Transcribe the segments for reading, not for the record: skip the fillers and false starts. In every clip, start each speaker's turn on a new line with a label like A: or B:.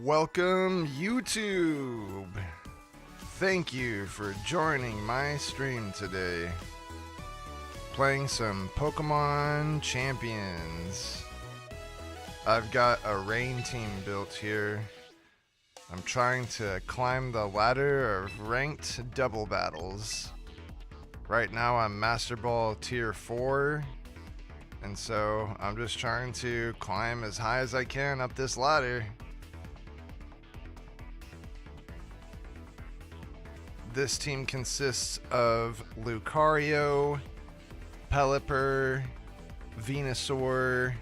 A: Welcome, YouTube! Thank you for joining my stream today. Playing some Pokemon Champions. I've got a rain team built here. I'm trying to climb the ladder of ranked double battles. Right now I'm Master Ball Tier 4. And so I'm just trying to climb as high as I can up this ladder. This team consists of Lucario, Pelipper, Venusaur,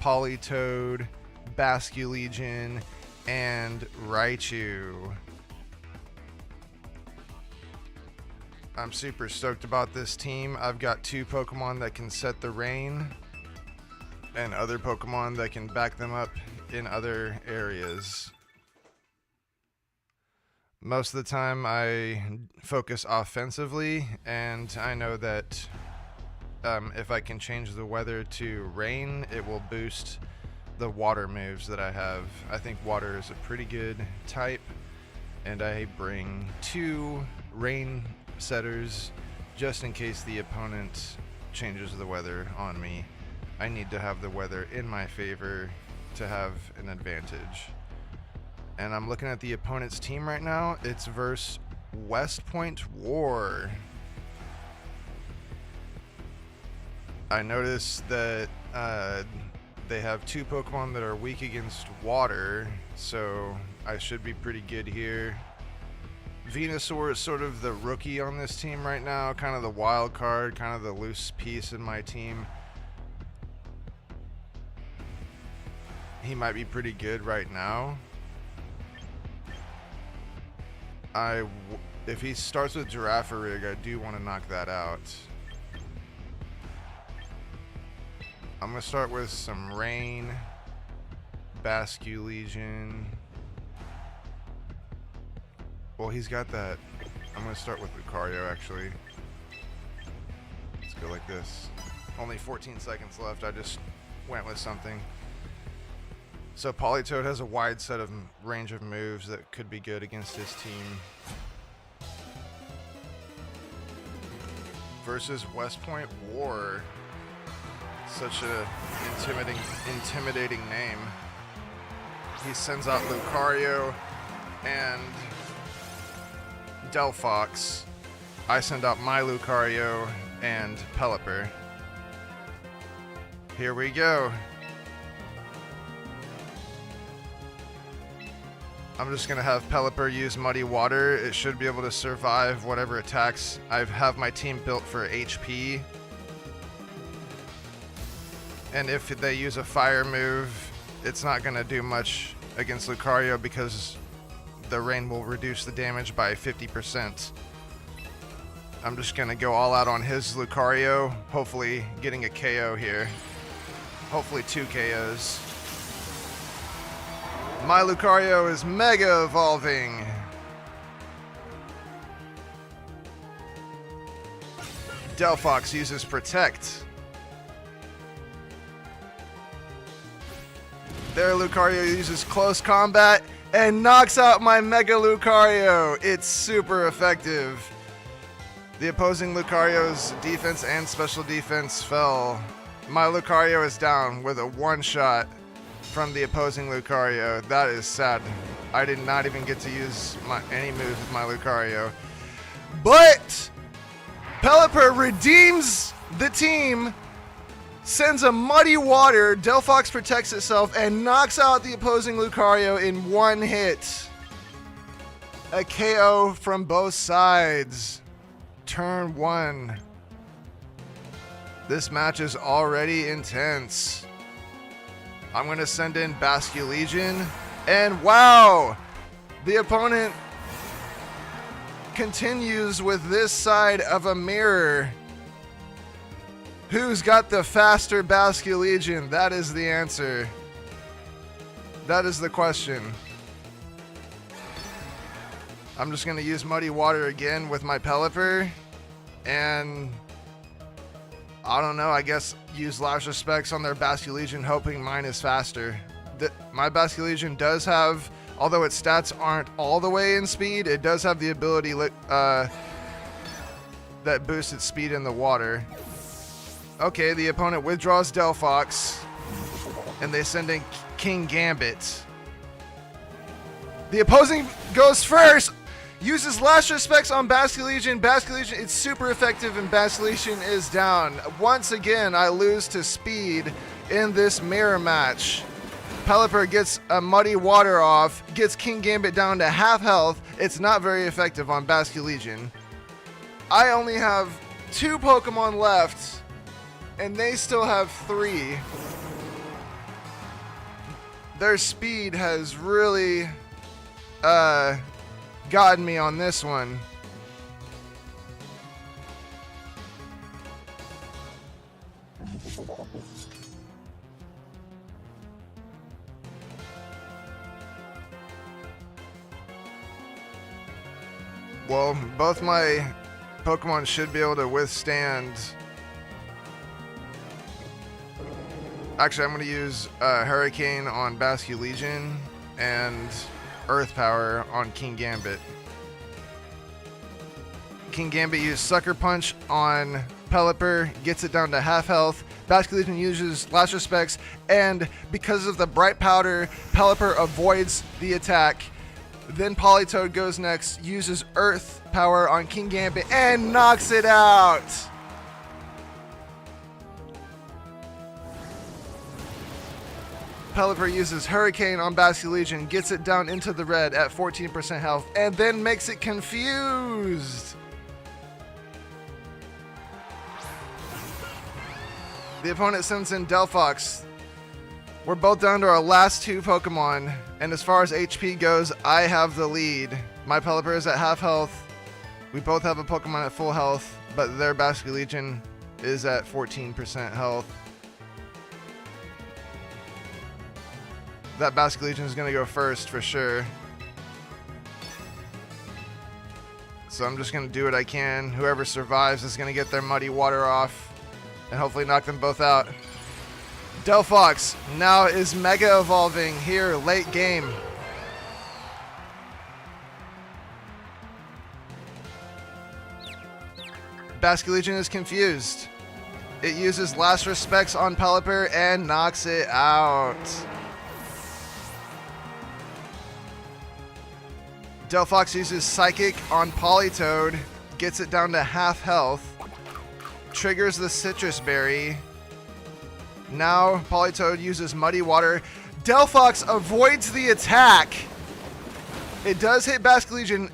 A: Politoed, Basculegion, and Raichu. I'm super stoked about this team. I've got two Pokemon that can set the rain and other Pokemon that can back them up in other areas. Most of the time I focus offensively, and I know that if I can change the weather to rain, it will boost the water moves that I have. I think water is a pretty good type, and I bring two rain setters just in case the opponent changes the weather on me. I need to have the weather in my favor to have an advantage. And I'm looking at the opponent's team right now. It's versus West Point War. I noticed that they have two Pokemon that are weak against water, so I should be pretty good here. Venusaur is sort of the rookie on this team right now, kind of the wild card, kind of the loose piece in my team. He might be pretty good right now. If he starts with Girafarig, I do want to knock that out. I'm going to start with some Rain, Basculegion. Well, he's got that. I'm going to start with Lucario, actually. Let's go like this. Only 14 seconds left. I just went with something. So Politoed has a wide set of range of moves that could be good against his team. Versus West Point War. Such a intimidating name. He sends out Lucario and Delphox. I send out my Lucario and Pelipper. Here we go. I'm just going to have Pelipper use Muddy Water. It should be able to survive whatever attacks. I have my team built for HP. And if they use a fire move, it's not going to do much against Lucario because the rain will reduce the damage by 50%. I'm just going to go all out on his Lucario, hopefully getting a KO here. Hopefully 2 KOs. My Lucario is Mega Evolving. Delphox uses Protect. There, Lucario uses Close Combat and knocks out my Mega Lucario. It's super effective. The opposing Lucario's defense and special defense fell. My Lucario is down with a one-shot from the opposing Lucario. That is sad. I did not even get to use any moves with my Lucario. But Pelipper redeems the team, sends a Muddy Water, Delphox protects itself, and knocks out the opposing Lucario in one hit. A KO from both sides. Turn 1. This match is already intense. I'm going to send in Basculegion, and wow! The opponent continues with this side of a mirror. Who's got the faster Basculegion? That is the answer. That is the question. I'm just going to use Muddy Water again with my Pelipper, and I don't know, I guess use Lash Specs on their Basculegion, hoping mine is faster. My Basculegion does have Although its stats aren't all the way in speed, it does have the ability that boosts its speed in the water. Okay, the opponent withdraws Delphox, and they send in King Gambit. The opposing goes first, uses Last Respects on Basculegion. Basculegion, it's super effective, and Basculegion is down. Once again, I lose to speed in this mirror match. Pelipper gets a Muddy Water off, gets King Gambit down to half health. It's not very effective on Basculegion. I only have 2 Pokemon left, and they still have 3. Their speed has really gotten me on this one. Well, both my Pokemon should be able to withstand. Actually, I'm going to use Hurricane on Basculegion and Earth Power on King Gambit. King Gambit used Sucker Punch on Pelipper, gets it down to half health. Basculegion uses Last Respects, and because of the Bright Powder, Pelipper avoids the attack. Then Politoed goes next, uses Earth Power on King Gambit, and knocks it out! Pelipper uses Hurricane on Basculegion, gets it down into the red at 14% health, and then makes it confused! The opponent sends in Delphox. We're both down to our last 2 Pokemon, and as far as HP goes, I have the lead. My Pelipper is at half health. We both have a Pokemon at full health, but their Basculegion is at 14% health. That Basculegion is going to go first for sure. So I'm just going to do what I can. Whoever survives is going to get their Muddy Water off and hopefully knock them both out. Delphox now is Mega Evolving here late game. Basculegion is confused. It uses Last Respects on Pelipper and knocks it out. Delphox uses Psychic on Politoed, gets it down to half health, triggers the Citrus Berry. Now Politoed uses Muddy Water. Delphox avoids the attack. It does hit Basculegion.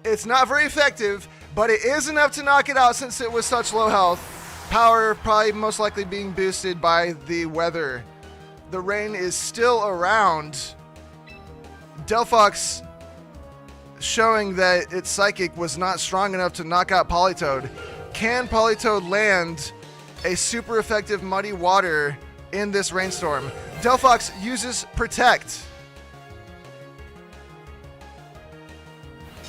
A: It's not very effective, but it is enough to knock it out since it was such low health. Power probably most likely being boosted by the weather. The rain is still around. Delphox showing that its Psychic was not strong enough to knock out Politoed. Can Politoed land a super effective Muddy Water in this rainstorm? Delphox uses Protect.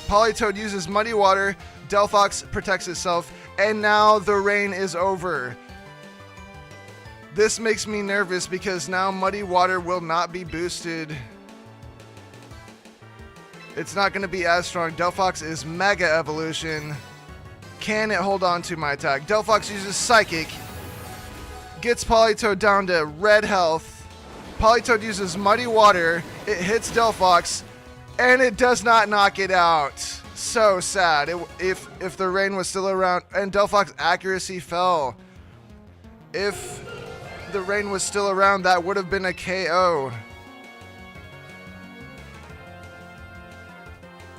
A: Politoed uses Muddy Water. Delphox protects itself, and now the rain is over. This makes me nervous because now Muddy Water will not be boosted. It's not going to be as strong. Delphox is Mega Evolution. Can it hold on to my attack? Delphox uses Psychic. Gets Politoed down to red health. Politoed uses Muddy Water. It hits Delphox, and it does not knock it out. So sad. If the rain was still around, and Delphox accuracy fell. If the rain was still around, that would have been a KO.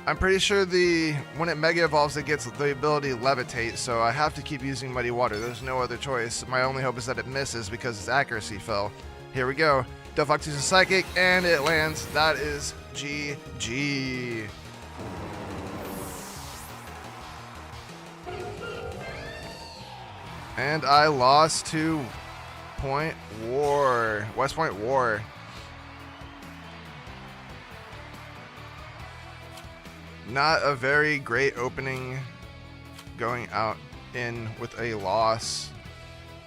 A: I'm pretty sure when it Mega Evolves, it gets the ability Levitate, so I have to keep using Muddy Water. There's no other choice. My only hope is that it misses because its accuracy fell. Here we go. Delphox uses Psychic, and it lands. That is GG. And I lost to West Point War. Not a very great opening, going out in with a loss.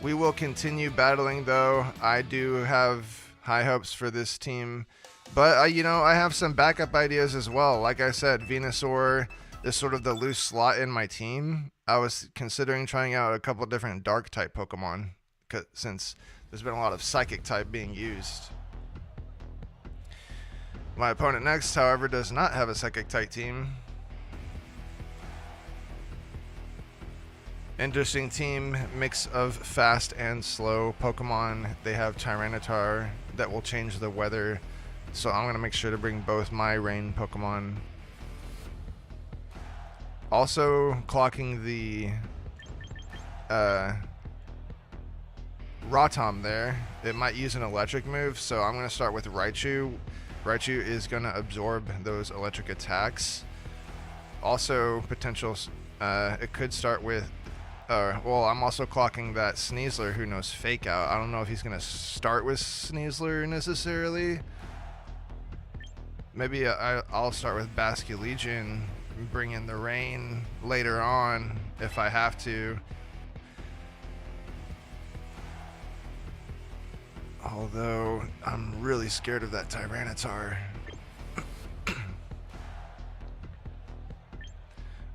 A: We will continue battling though. I do have high hopes for this team But, you know, I have some backup ideas as well. Like I said, Venusaur is sort of the loose slot in my team. I was considering trying out a couple different dark type Pokemon since there's been a lot of psychic type being used. My opponent next, however, does not have a psychic type team. Interesting team, mix of fast and slow Pokemon. They have Tyranitar that will change the weather, so I'm going to make sure to bring both my rain Pokemon. Also clocking the Rotom there. It might use an electric move, so I'm going to start with Raichu. Raichu is going to absorb those electric attacks. Also potential, it could start with well, I'm also clocking that Sneasler who knows Fake Out. I don't know if he's going to start with Sneasler necessarily. Maybe I'll start with Basculegion, bring in the rain later on if I have to. Although, I'm really scared of that Tyranitar.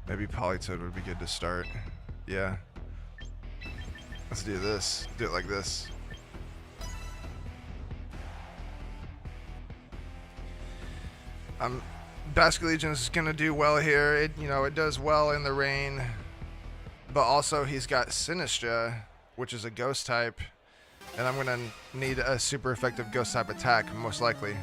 A: Maybe Politoed would be good to start. Yeah. Let's do this. Do it like this. Basculegion is going to do well here. It does well in the rain. But also he's got Sinistcha, which is a ghost type. And I'm going to need a super effective ghost type attack, most likely.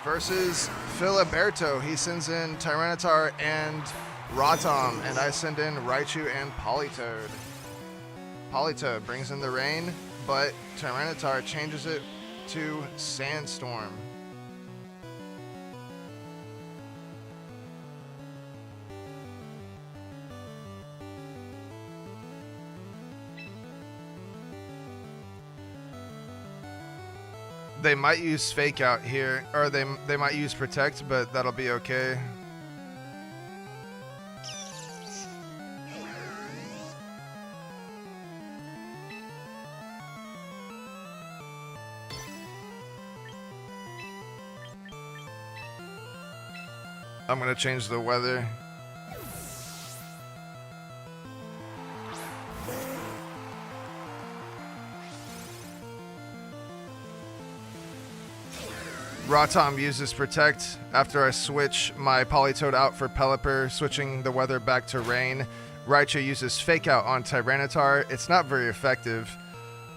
A: Versus Filiberto. He sends in Tyranitar and Rotom, and I send in Raichu and Politoed. Politoed brings in the rain, but Tyranitar changes it to Sandstorm. They might use Fake Out here, or they might use Protect, but that'll be okay. I'm gonna change the weather. Rotom uses Protect after I switch my Politoed out for Pelipper, switching the weather back to rain. Raichu uses Fake Out on Tyranitar. It's not very effective.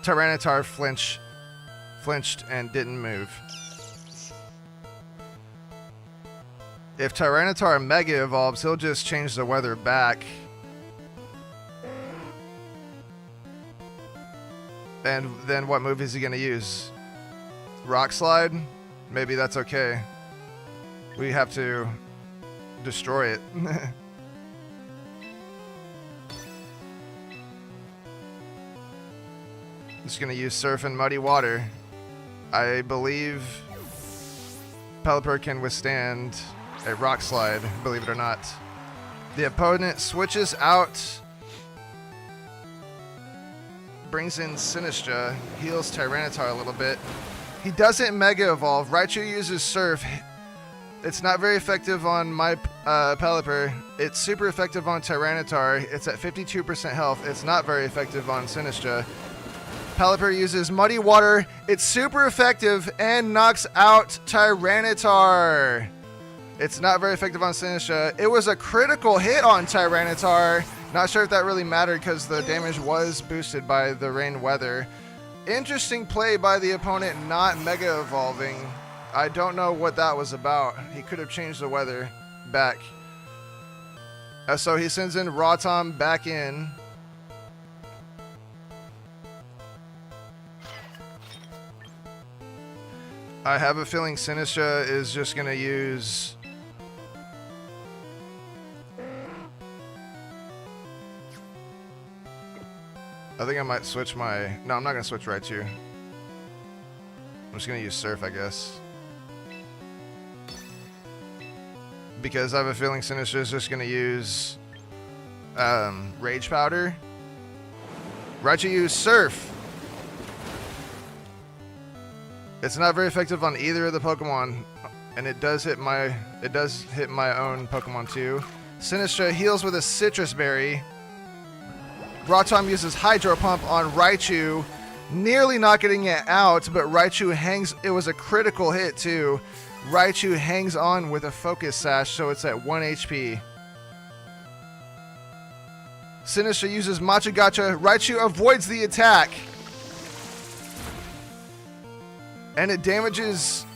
A: Tyranitar flinched and didn't move. If Tyranitar Mega Evolves, he'll just change the weather back. And then what move is he going to use? Rock Slide? Maybe that's okay. We have to destroy it. Just gonna use Surf and Muddy Water. I believe Pelipper can withstand a Rock Slide, believe it or not. The opponent switches out, brings in Sinistcha, heals Tyranitar a little bit. He doesn't Mega Evolve. Raichu uses Surf. It's not very effective on my Pelipper. It's super effective on Tyranitar. It's at 52% health. It's not very effective on Sinistcha. Pelipper uses Muddy Water. It's super effective and knocks out Tyranitar. It's not very effective on Sinistcha. It was a critical hit on Tyranitar. Not sure if that really mattered because the damage was boosted by the rain weather. Interesting play by the opponent not Mega Evolving. I don't know what that was about. He could have changed the weather back. So he sends in Rotom back in. I have a feeling Sinistcha is just going to use... I think I might switch my... No, I'm not going to switch Raichu. I'm just going to use Surf, I guess. Because I have a feeling Sinistcha is just going to use Rage Powder. Raichu used Surf. It's not very effective on either of the Pokemon, and it does hit my own Pokemon too. Sinistra heals with a Citrus Berry. Rotom uses Hydro Pump on Raichu, nearly not getting it out, but Raichu hangs. It was a critical hit too. Raichu hangs on with a Focus Sash, so it's at 1 HP. Sinistra uses Machigacha. Raichu avoids the attack. And it damages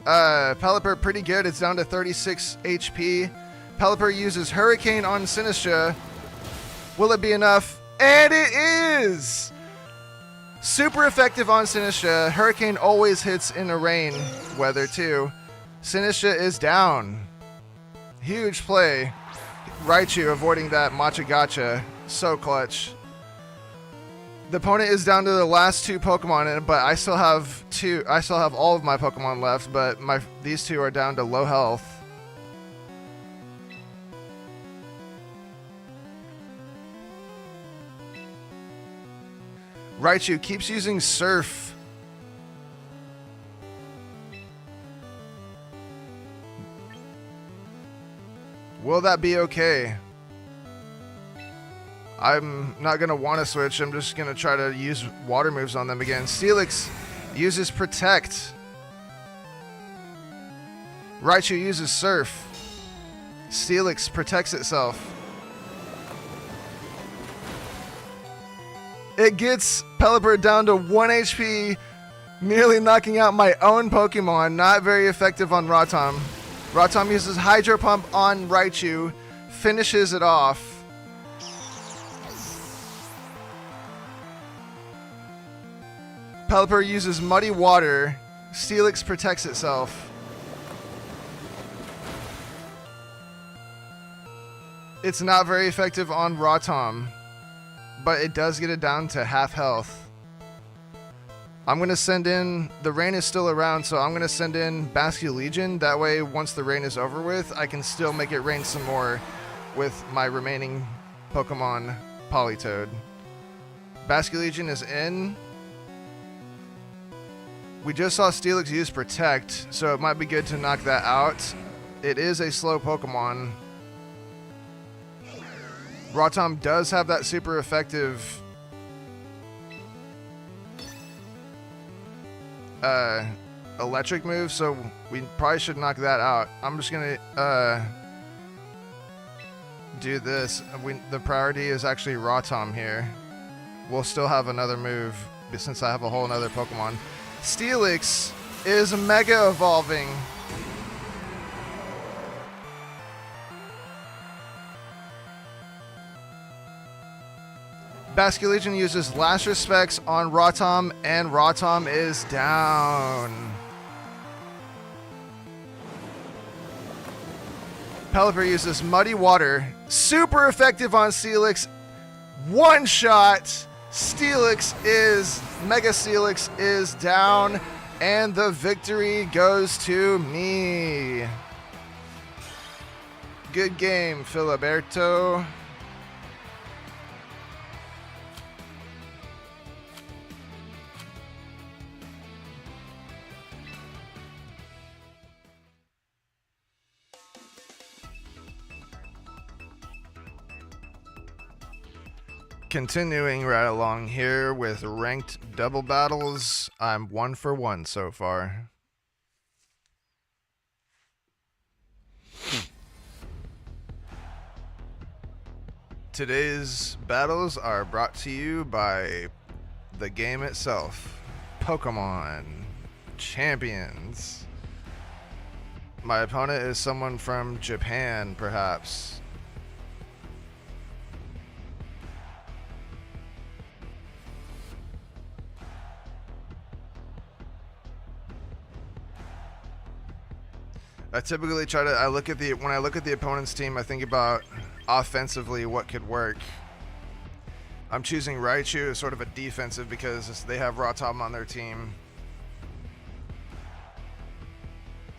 A: Pelipper pretty good. It's down to 36 HP. Pelipper uses Hurricane on Sinistra. Will it be enough? And it is! Super effective on Sinistra. Hurricane always hits in the rain weather too. Sinistra is down. Huge play. Raichu avoiding that Machigacha. So clutch. The opponent is down to the last 2 Pokemon, but I still have all of my Pokemon left, but these 2 are down to low health. Raichu keeps using Surf. Will that be okay? I'm not going to want to switch. I'm just going to try to use water moves on them again. Steelix uses Protect. Raichu uses Surf. Steelix protects itself. It gets Pelipper down to 1 HP, nearly knocking out my own Pokemon. Not very effective on Rotom. Rotom uses Hydro Pump on Raichu, finishes it off. Pelipper uses Muddy Water. Steelix protects itself. It's not very effective on Rotom, but it does get it down to half health. I'm going to send in, the rain is still around, so I'm going to send in Basculegion. That way, once the rain is over with, I can still make it rain some more with my remaining Pokemon Politoed. Basculegion is in. We just saw Steelix use Protect, so it might be good to knock that out. It is a slow Pokemon. Rotom does have that super effective electric move, so we probably should knock that out. I'm just gonna do this. The priority is actually Rotom here. We'll still have another move since I have a whole another Pokemon. Steelix is Mega Evolving. Basculegion uses Last Respects on Rotom, and Rotom is down. Pelipper uses Muddy Water. Super effective on Steelix. One shot. Mega Steelix is down, and the victory goes to me. Good game, Filiberto. Continuing right along here with ranked double battles, I'm 1 for 1 so far. Today's battles are brought to you by the game itself, Pokemon Champions. My opponent is someone from Japan, perhaps. I typically try to, when I look at the opponent's team, I think about offensively what could work. I'm choosing Raichu as sort of a defensive because they have Rotom on their team.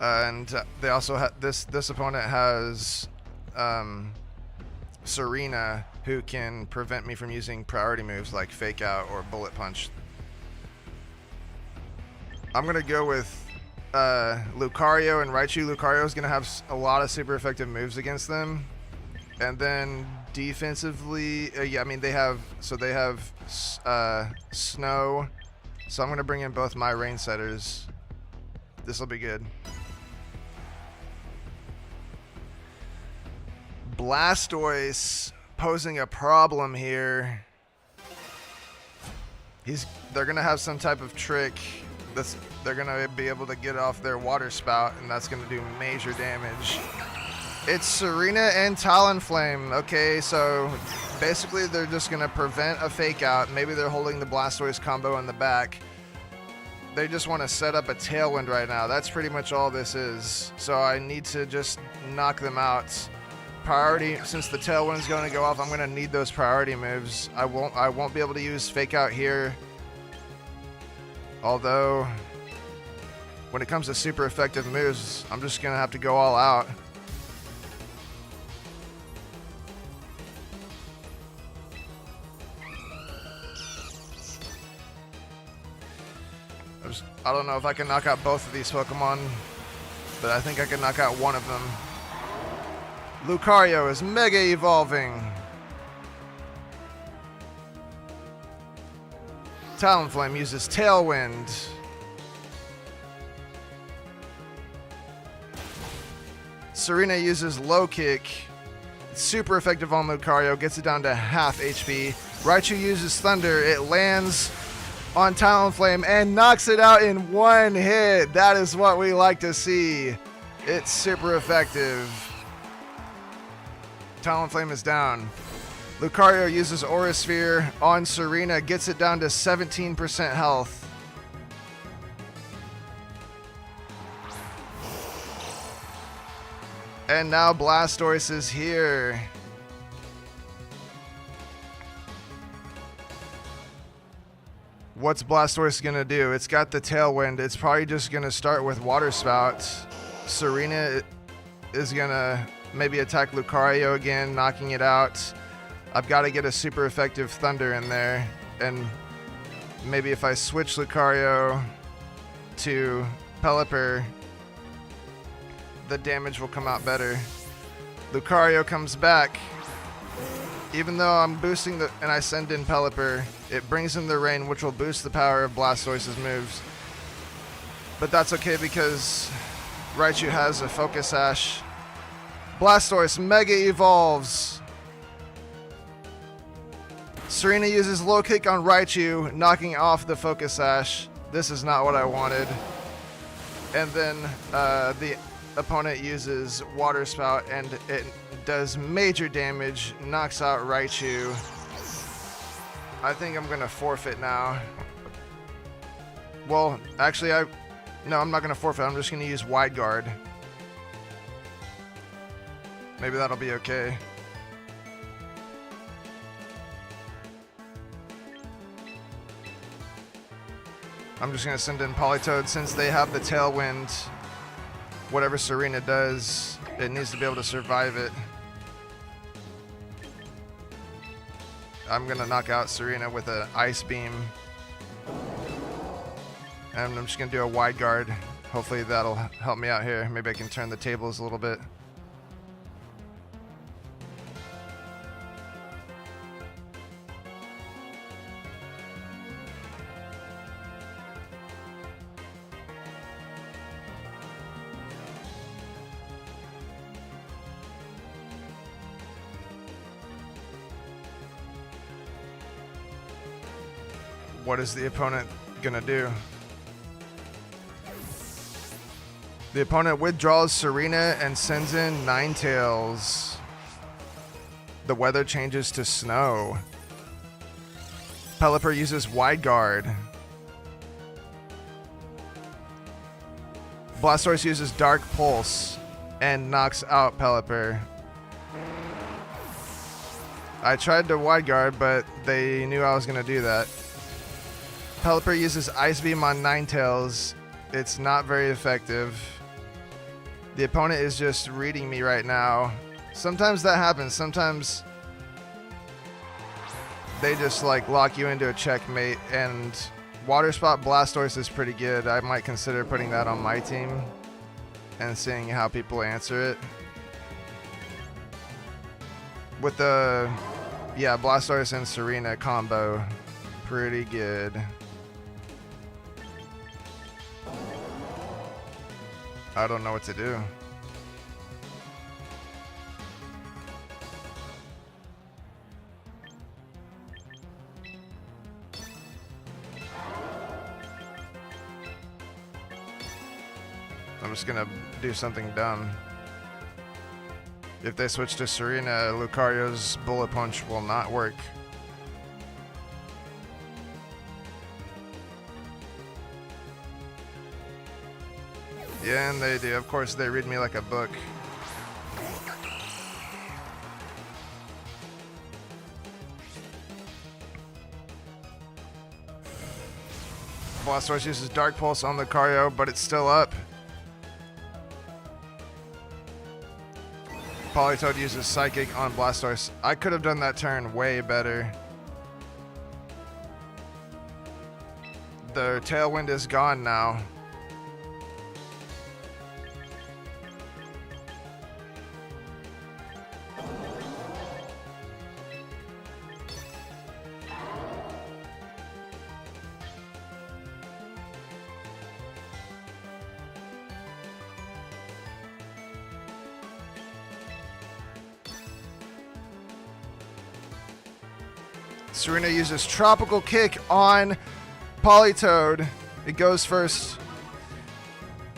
A: And they also have, this opponent has Serena, who can prevent me from using priority moves like Fake Out or Bullet Punch. I'm going to go with Lucario and Raichu. Lucario is going to have a lot of super effective moves against them. And then defensively, yeah, I mean, they have Snow. So I'm going to bring in both my rain setters. This will be good. Blastoise posing a problem here. They're going to have some type of trick. They're going to be able to get off their water spout, and that's going to do major damage. It's Serena and Talonflame. Okay, so basically they're just going to prevent a fake out. Maybe they're holding the Blastoise combo in the back. They just want to set up a Tailwind right now. That's pretty much all this is. So I need to just knock them out. Priority, since the Tailwind's going to go off, I'm going to need those priority moves. I won't be able to use fake out here. Although, when it comes to super effective moves, I'm just going to have to go all out. I don't know if I can knock out both of these Pokemon, but I think I can knock out one of them. Lucario is Mega Evolving. Talonflame uses Tailwind. Serena uses Low Kick. It's super effective on Lucario, gets it down to half HP. Raichu uses Thunder. It lands on Talonflame and knocks it out in one hit. That is what we like to see. It's super effective. Talonflame is down. Lucario uses Aura Sphere on Serena, gets it down to 17% health. And now Blastoise is here. What's Blastoise gonna do? It's got the Tailwind. It's probably just gonna start with Water Spout. Serena is gonna maybe attack Lucario again, knocking it out. I've got to get a super effective Thunder in there. And maybe if I switch Lucario to Pelipper, the damage will come out better. Lucario comes back. Even though I'm boosting and I send in Pelipper, it brings in the rain, which will boost the power of Blastoise's moves. But that's okay because Raichu has a Focus Sash. Blastoise Mega Evolves. Serena uses Low Kick on Raichu, knocking off the Focus Sash. This is not what I wanted. And then the opponent uses Water Spout, and it does major damage, knocks out Raichu. I think I'm going to forfeit now. Well, actually, no, I'm not going to forfeit. I'm just going to use Wide Guard. Maybe that'll be okay. I'm just going to send in Politoed since they have the Tailwind. Whatever Serena does, it needs to be able to survive it. I'm going to knock out Serena with an Ice Beam. And I'm just going to do a Wide Guard. Hopefully that'll help me out here. Maybe I can turn the tables a little bit. What is the opponent gonna do? The opponent withdraws Serena and sends in Ninetales. The weather changes to snow. Pelipper uses Wide Guard. Blastoise uses Dark Pulse and knocks out Pelipper. I tried to Wide Guard, but they knew I was gonna do that. Pelipper uses Ice Beam on Ninetales. It's not very effective. The opponent is just reading me right now. Sometimes that happens. Sometimes they just like lock you into a checkmate and Water Spot Blastoise is pretty good. I might consider putting that on my team and seeing how people answer it. With the, yeah, Blastoise and Serena combo, pretty good. I don't know what to do. I'm just gonna do something dumb. If they switch to Serena, Lucario's Bullet Punch will not work. Yeah, and they do. Of course, they read me like a book. Blastoise uses Dark Pulse on Lucario, but it's still up. Politoed uses Psychic on Blastoise. I could have done that turn way better. The Tailwind is gone now. Serena uses Tropical Kick on Politoed. It goes first.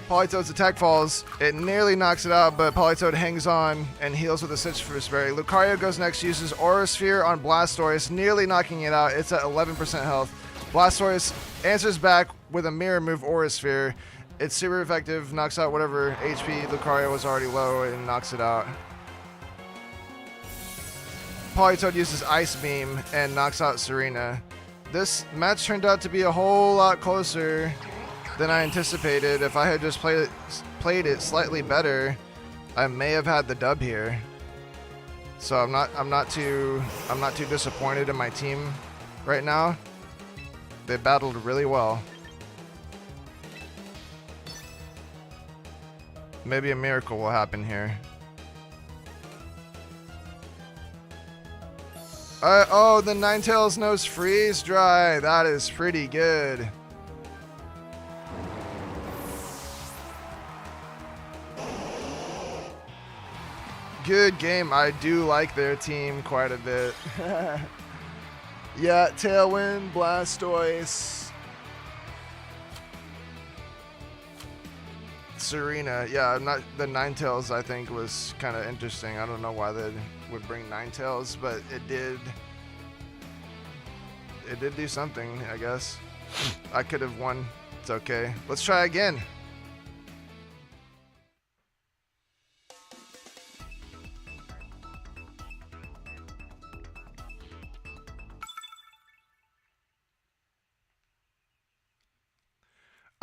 A: Politoed's attack falls. It nearly knocks it out, but Politoed hangs on and heals with a Citrus Berry. Lucario goes next, uses Aura Sphere on Blastoise, nearly knocking it out. It's at 11% health. Blastoise answers back with a Mirror Move Aura Sphere. It's super effective, knocks out whatever HP Lucario was already low and knocks it out. Politoed uses Ice Beam and knocks out Serena. This match turned out to be a whole lot closer than I anticipated. If I had just played it slightly better, I may have had the dub here. So I'm not too disappointed in my team right now. They battled really well. Maybe a miracle will happen here. Oh, the Ninetales knows Freeze Dry. That is pretty good. Good game. I do like their team quite a bit. Yeah, Tailwind, Blastoise, Serena. Yeah, not the Ninetales. I think was kind of interesting. I don't know why they would bring Ninetales, but it did. It did do something, I guess. I could have won. It's okay. Let's try again.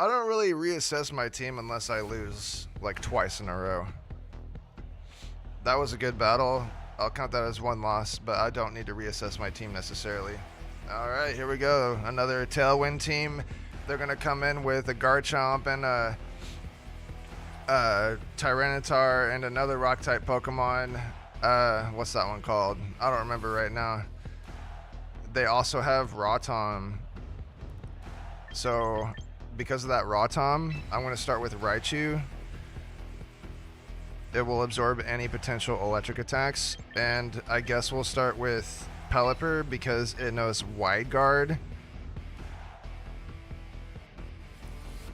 A: I don't really reassess my team unless I lose like twice in a row. That was a good battle. I'll count that as one loss, but I don't need to reassess my team necessarily. All right, here we go. Another Tailwind team. They're gonna come in with a Garchomp and a Tyranitar and another Rock-type Pokemon. What's that one called? I don't remember right now. They also have Rotom. So because of that Rotom, I'm gonna start with Raichu. It will absorb any potential electric attacks, and I guess we'll start with Pelipper because it knows Wide Guard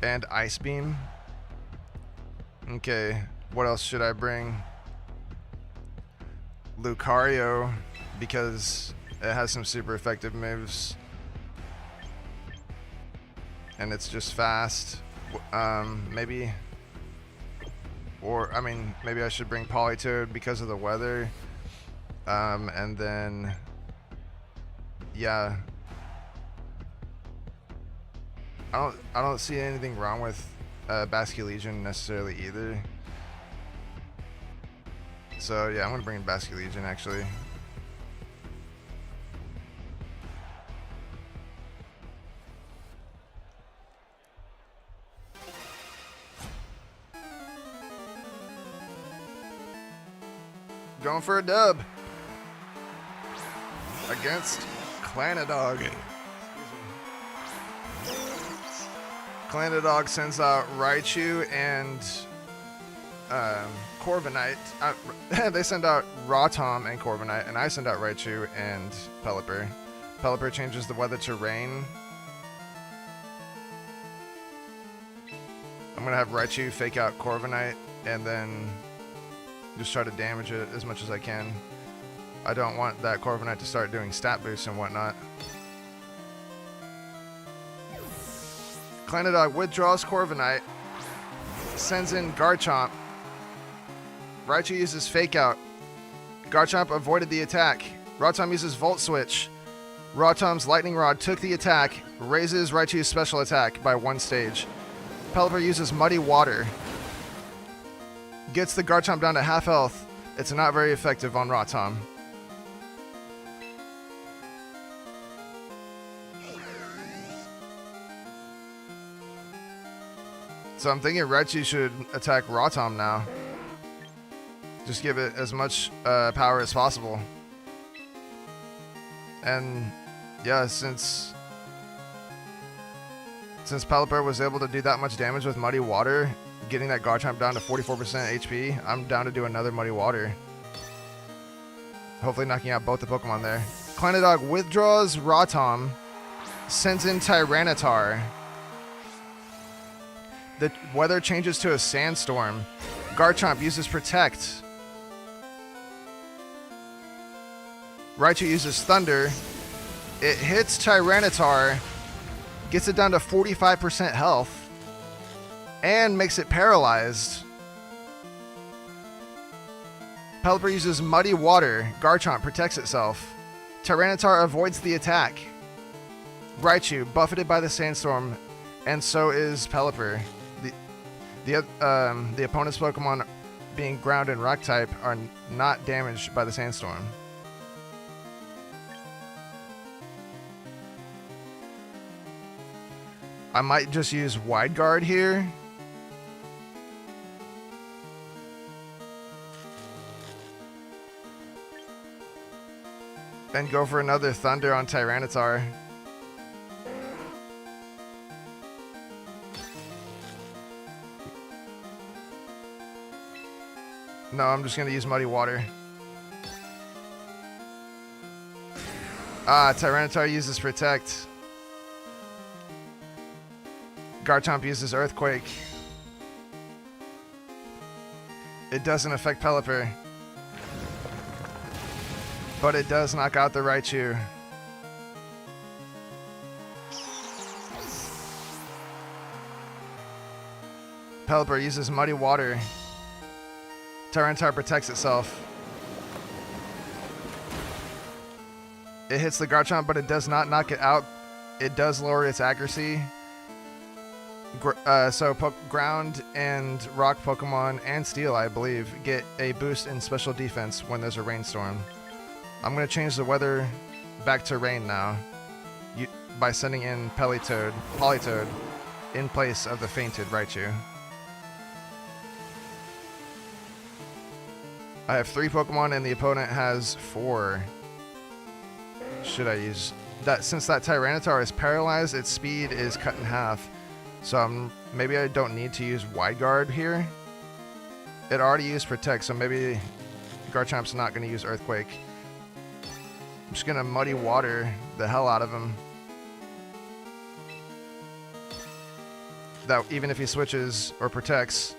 A: and Ice Beam. Okay, what else should I bring? Lucario because it has some super effective moves and it's just fast. Maybe. Or, I mean, maybe I should bring Politoed because of the weather. And then, yeah. I don't see anything wrong with Basculegion necessarily either. So, yeah, I'm going to bring in Basculegion, actually. going for a dub against Clanadog. Clanadog sends out Raichu and Corviknight. They send out Rotom and Corviknight, and I send out Raichu and Pelipper. Pelipper changes the weather to rain. I'm gonna have Raichu fake out Corviknight and then just try to damage it as much as I can. I don't want that Corviknight to start doing stat boosts and whatnot. Clanadog withdraws Corviknight, sends in Garchomp. Raichu uses Fake Out. Garchomp avoided the attack. Rotom uses Volt Switch. Rotom's Lightning Rod took the attack, raises Raichu's special attack by 1 stage. Pelipper uses Muddy Water. Gets the Garchomp down to half health. It's not very effective on Rotom. So I'm thinking Raichu should attack Rotom now. Just give it as much power as possible. And yeah, since Pelipper was able to do that much damage with Muddy Water, getting that Garchomp down to 44% HP, I'm down to do another Muddy Water. Hopefully knocking out both the Pokemon there. Clanadog withdraws Rotom, sends in Tyranitar. The weather changes to a sandstorm. Garchomp uses Protect. Raichu uses Thunder. It hits Tyranitar, gets it down to 45% health, and makes it paralyzed. Pelipper uses Muddy Water. Garchomp protects itself. Tyranitar avoids the attack. Raichu buffeted by the sandstorm, and so is Pelipper. The opponent's Pokemon, being ground and rock type, are not damaged by the sandstorm. I might just use Wide Guard here. And go for another Thunder on Tyranitar. No, I'm just going to use Muddy Water. Tyranitar uses Protect. Garchomp uses Earthquake. It doesn't affect Pelipper, but it does knock out the Raichu. Pelipper uses Muddy Water. Tyranitar protects itself. It hits the Garchomp, but it does not knock it out. It does lower its accuracy. So ground and rock Pokemon and Steel, I believe, get a boost in special defense when there's a rainstorm. I'm going to change the weather back to rain now by sending in Politoed in place of the fainted Raichu. I have 3 Pokemon and the opponent has 4. Should I use that? Since that Tyranitar is paralyzed, its speed is cut in half. So maybe I don't need to use Wide Guard here. It already used Protect, so maybe Garchomp's not going to use Earthquake. I'm just going to Muddy Water the hell out of him. That even if he switches or protects,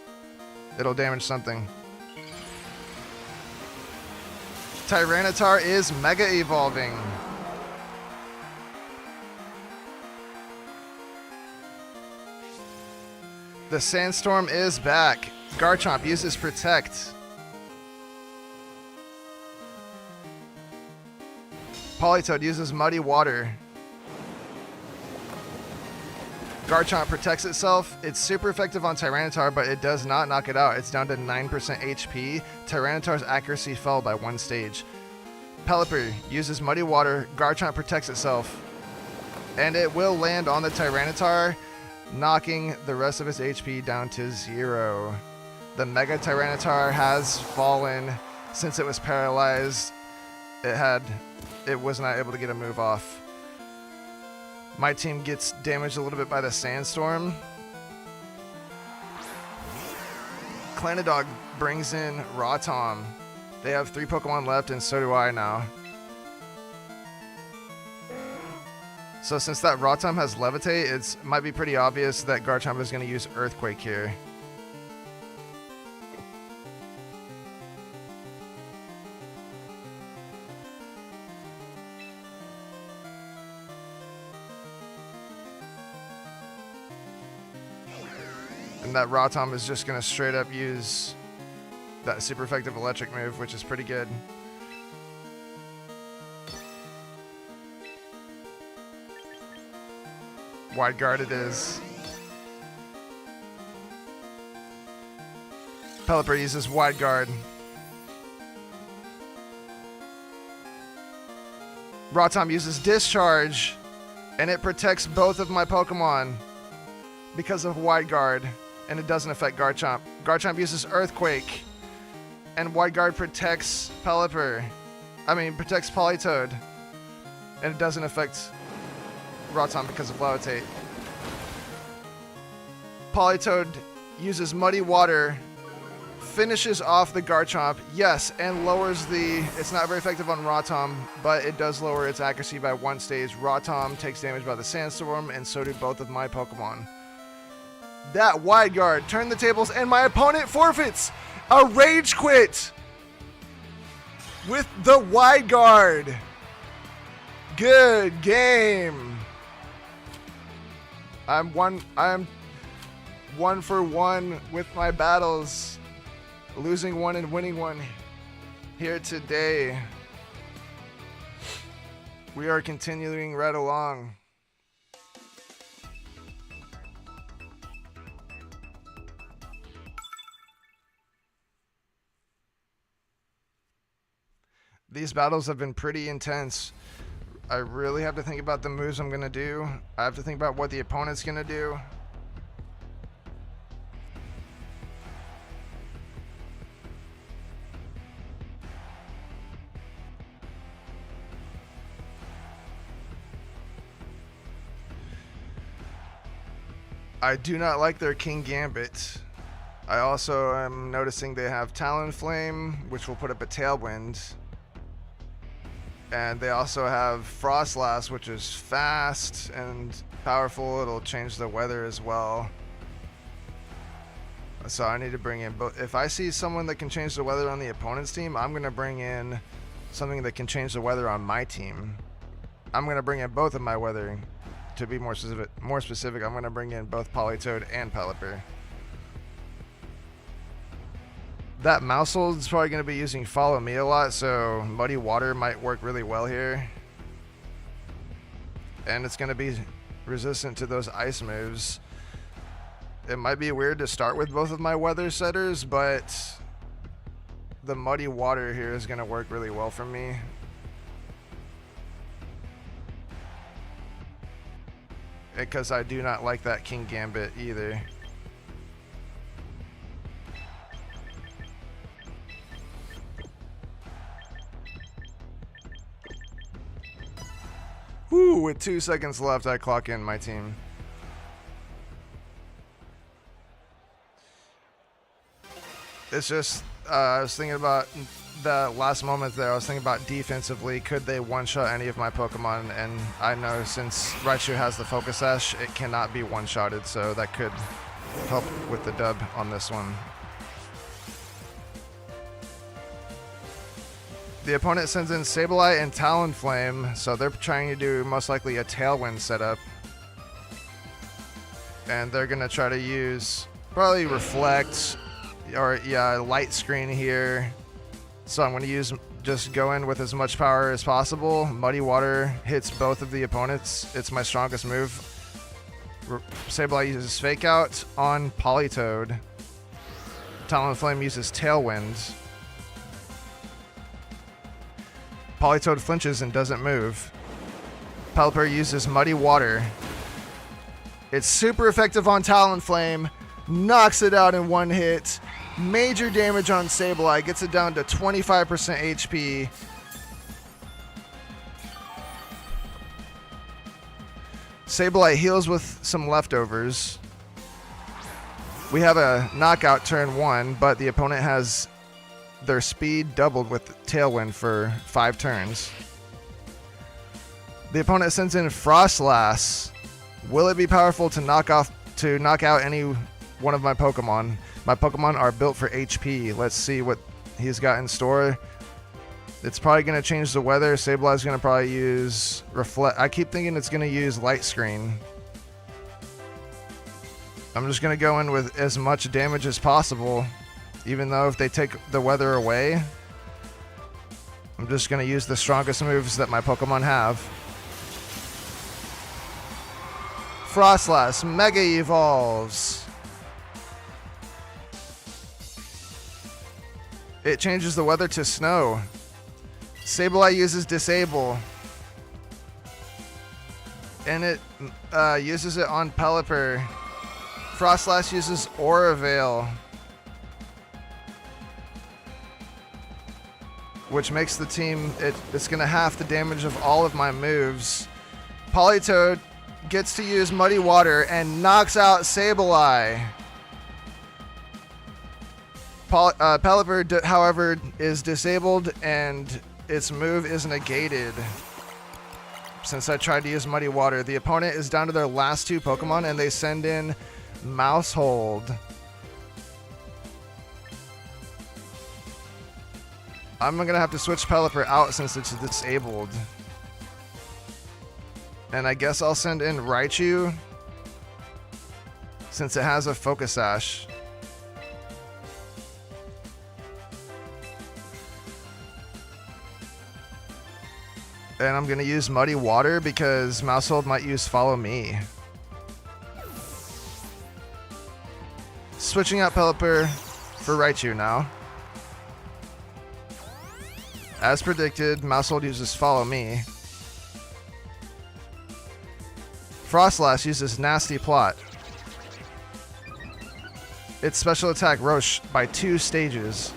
A: it'll damage something. Tyranitar is Mega Evolving. The Sandstorm is back. Garchomp uses Protect. Politoed uses Muddy Water. Garchomp protects itself. It's super effective on Tyranitar, but it does not knock it out. It's down to 9% HP. Tyranitar's accuracy fell by 1 stage. Pelipper uses Muddy Water. Garchomp protects itself. And it will land on the Tyranitar, knocking the rest of its HP down to 0. The Mega Tyranitar has fallen. since it was paralyzed, it was not able to get a move off. My team gets damaged a little bit by the Sandstorm. Clanadog brings in Rotom. They have 3 Pokemon left, and so do I now. So since that Rotom has Levitate, it might be pretty obvious that Garchomp is going to use Earthquake here. And that Rotom is just going to straight up use that super effective electric move, which is pretty good. Wide guard it is. Pelipper uses wide guard. Rotom uses discharge, and it protects both of my Pokemon because of wide guard, and it doesn't affect Garchomp. Garchomp uses Earthquake, and wide guard protects Pelipper. Protects Politoed, and it doesn't affect Rotom because of Levitate. Politoed uses Muddy Water, finishes off the Garchomp, yes, and lowers the... It's not very effective on Rotom, but it does lower its accuracy by 1 stage. Rotom takes damage by the Sandstorm, and so do both of my Pokemon. That wide guard turned the tables, and my opponent forfeits a Rage Quit with the wide guard. Good game. I'm one for one with my battles, losing one and winning one here today. We are continuing right along. These battles have been pretty intense. I really have to think about the moves I'm going to do. I have to think about what the opponent's going to do. I do not like their Kingambit. I also am noticing they have Talonflame, which will put up a Tailwind. And they also have Frostlass, which is fast and powerful. It'll change the weather as well. So I need to bring in both. If I see someone that can change the weather on the opponent's team, I'm going to bring in something that can change the weather on my team. I'm going to bring in both of my weather. To be more specific, I'm going to bring in both Politoed and Pelipper. That Mousehold is probably going to be using Follow Me a lot, so Muddy Water might work really well here. And it's going to be resistant to those ice moves. It might be weird to start with both of my weather setters, but the Muddy Water here is going to work really well for me. Because I do not like that Kingambit either. Woo, with 2 seconds left, I clock in my team. It's just, I was thinking about the last moment there. I was thinking about defensively, could they one-shot any of my Pokemon? And I know since Raichu has the Focus Sash, it cannot be one-shotted, so that could help with the dub on this one. The opponent sends in Sableye and Talonflame, so they're trying to do most likely a Tailwind setup. And they're going to try to use probably Reflect or Light Screen here. So I'm going to just go in with as much power as possible. Muddy Water hits both of the opponents. It's my strongest move. Sableye uses Fake Out on Politoed. Talonflame uses Tailwind. Politoed flinches and doesn't move. Pelipper uses Muddy Water. It's super effective on Talonflame. Knocks it out in one hit. Major damage on Sableye, gets it down to 25% HP. Sableye heals with some leftovers. We have a knockout turn 1, but the opponent has their speed doubled with Tailwind for 5 turns. The opponent sends in Frostlass. Will it be powerful to knock out any one of my Pokemon? My Pokemon are built for HP. Let's see what he's got in store. It's probably going to change the weather. Sableye's going to probably use Reflect. I keep thinking it's going to use Light Screen. I'm just going to go in with as much damage as possible. Even though if they take the weather away, I'm just going to use the strongest moves that my Pokemon have. Frostlass Mega Evolves. It changes the weather to snow. Sableye uses Disable. And it uses it on Pelipper. Frostlass uses Aura Veil, which makes the team, it's going to half the damage of all of my moves. Politoed gets to use Muddy Water and knocks out Sableye. Pelipper, however, is disabled and its move is negated. Since I tried to use Muddy Water, the opponent is down to their last 2 Pokemon and they send in Maushold. I'm gonna have to switch Pelipper out since it's disabled. And I guess I'll send in Raichu since it has a Focus Sash. And I'm gonna use Muddy Water because Maushold might use Follow Me. Switching out Pelipper for Raichu now. As predicted, Maushold uses Follow Me. Frostlass uses Nasty Plot. Its special attack Roche by 2 stages.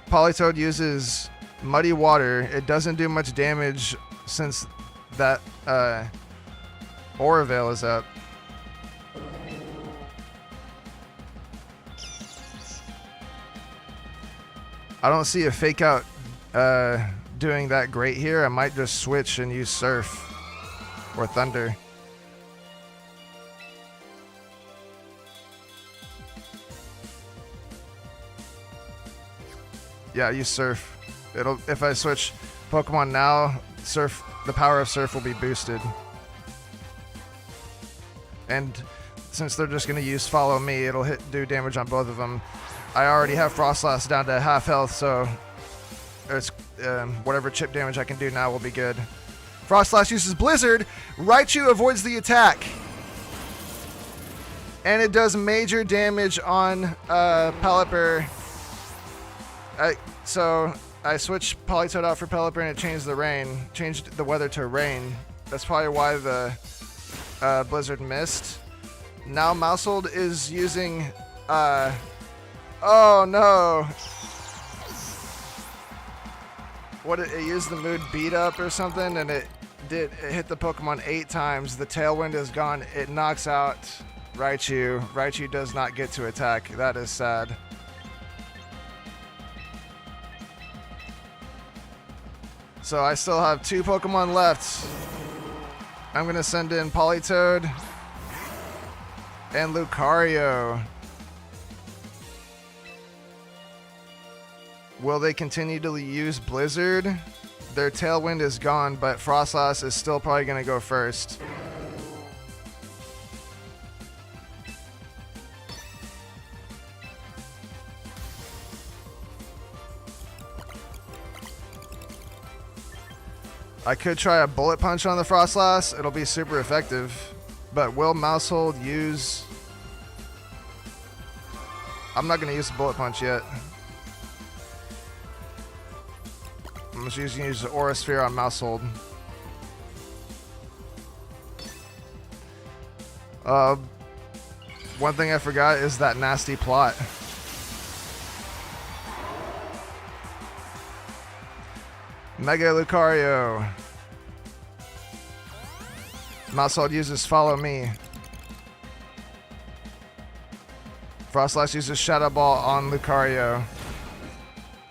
A: Politoed uses Muddy Water. It doesn't do much damage since that Aura Veil is up. I don't see a Fake Out doing that great here. I might just switch and use Surf or Thunder. Yeah, use Surf. If I switch Pokemon now, Surf, the power of Surf will be boosted. And since they're just going to use Follow Me, it'll do damage on both of them. I already have Frostlass down to half health, so it's whatever chip damage I can do now will be good. Frostlass uses Blizzard. Raichu avoids the attack. And it does major damage on Pelipper. So I switched Politoed out for Pelipper and it changed the weather to rain. That's probably why the Blizzard missed. Now Maushold is using oh no! It used the mood Beat Up or something, and it hit the Pokemon 8 times. The Tailwind is gone. It knocks out Raichu. Raichu does not get to attack. That is sad. So I still have 2 Pokemon left. I'm gonna send in Politoed and Lucario. Will they continue to use Blizzard? Their Tailwind is gone, but Frostlass is still probably going to go first. I could try a Bullet Punch on the Frostlass. It'll be super effective. But will Maushold use... I'm not going to use the Bullet Punch yet. I'm just going to use the Aura Sphere on Maushold. One thing I forgot is that nasty plot. Mega Lucario. Maushold uses Follow Me. Frostlass uses Shadow Ball on Lucario.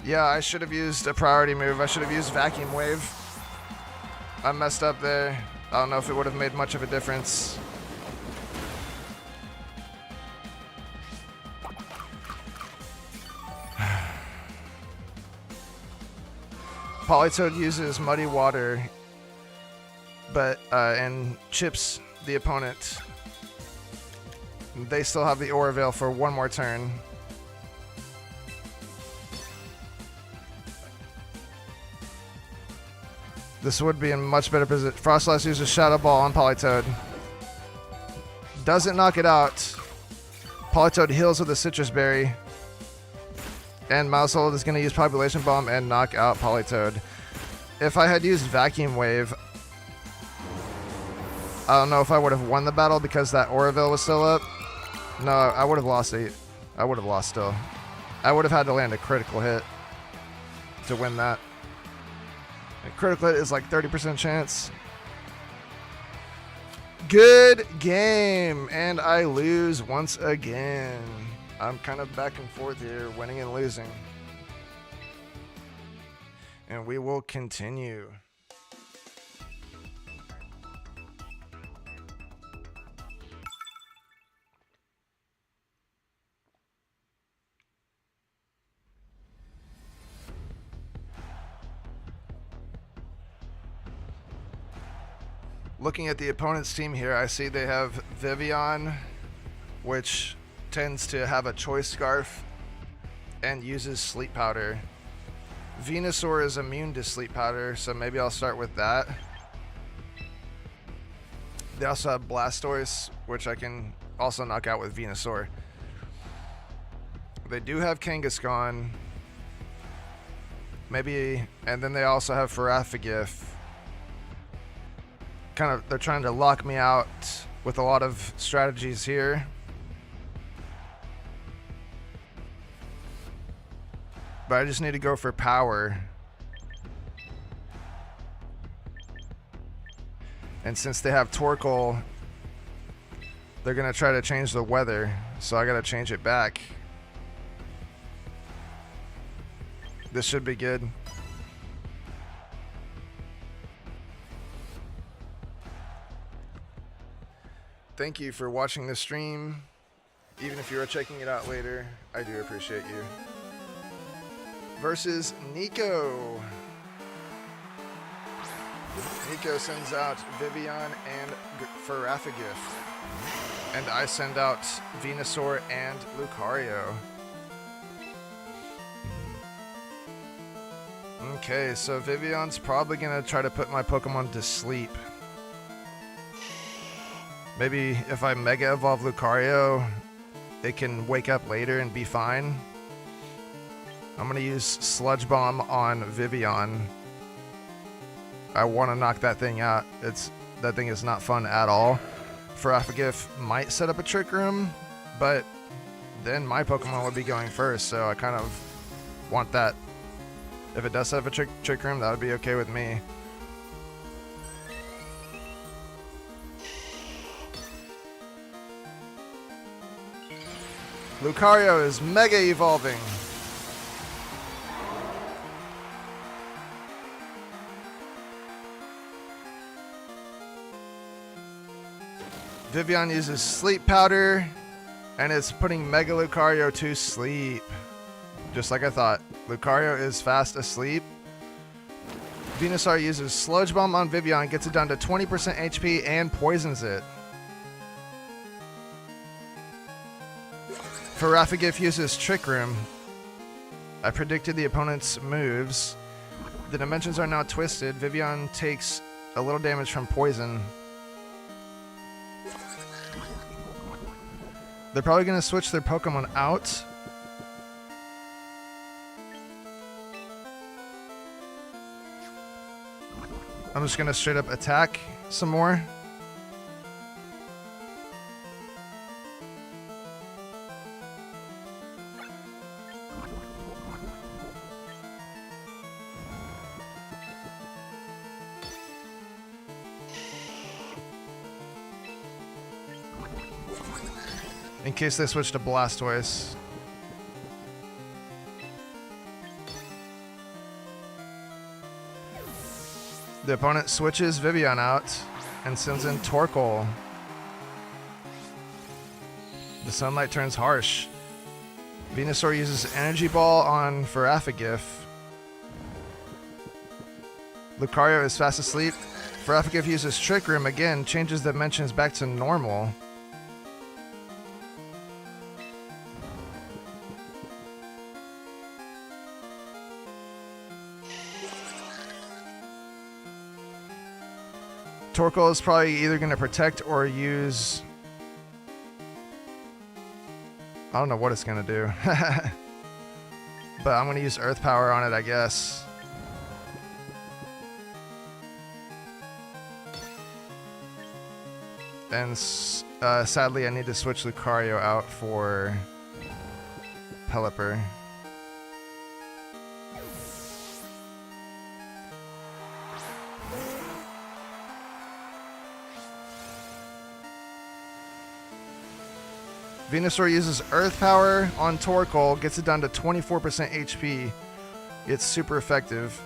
A: Yeah, I should have used a priority move. I should have used Vacuum Wave. I messed up there. I don't know if it would have made much of a difference. Politoed uses Muddy Water, but and chips the opponent. They still have the Aura Veil for one more turn. This would be in much better position. Frostlass uses Shadow Ball on Politoed. Doesn't knock it out. Politoed heals with a Citrus Berry. And Maushold is going to use Population Bomb and knock out Politoed. If I had used Vacuum Wave, I don't know if I would have won the battle because that Aura Veil was still up. No, I would have lost 8. I would have lost still. I would have had to land a critical hit to win that. A critical hit is like 30% chance. Good game, and I lose once again. I'm kind of back and forth here, winning and losing. And we will continue. Looking at the opponent's team here, I see they have Vivillon, which tends to have a Choice Scarf and uses Sleep Powder. Venusaur is immune to Sleep Powder, so maybe I'll start with that. They also have Blastoise, which I can also knock out with Venusaur. They do have Kangaskhan. Maybe, and then they also have Farafigif. They're trying to lock me out with a lot of strategies here. But I just need to go for power. And since they have Torkoal, they're going to try to change the weather. So I got to change it back. This should be good. Thank you for watching the stream. Even if you are checking it out later, I do appreciate you. Versus Nico. Nico sends out Vivillon and Farafigif. And I send out Venusaur and Lucario. Okay, so Vivillon's probably going to try to put my Pokemon to sleep. Maybe if I Mega Evolve Lucario, it can wake up later and be fine. I'm going to use Sludge Bomb on Vivillon. I want to knock that thing out. That thing is not fun at all. Farafigif might set up a Trick Room, but then my Pokemon would be going first, so I kind of want that. If it does set up a Trick Room, that would be okay with me. Lucario is Mega Evolving. Vivillon uses Sleep Powder, and it's putting Mega Lucario to sleep. Just like I thought. Lucario is fast asleep. Venusaur uses Sludge Bomb on Vivillon, gets it down to 20% HP, and poisons it. Farafigif uses Trick Room. I predicted the opponent's moves. The dimensions are now twisted. Vivillon takes a little damage from poison. They're probably going to switch their Pokemon out. I'm just going to straight up attack some more. in case they switch to Blastoise. The opponent switches Vivillon out and sends in Torkoal. The sunlight turns harsh. Venusaur uses Energy Ball on Farafigif. Lucario is fast asleep. Farafigif uses Trick Room again, changes dimensions back to normal. Torkoal is probably either going to protect or use... I don't know what it's going to do. But I'm going to use Earth Power on it, I guess. And sadly, I need to switch Lucario out for Pelipper. Venusaur uses Earth Power on Torkoal, gets it down to 24% HP. It's super effective.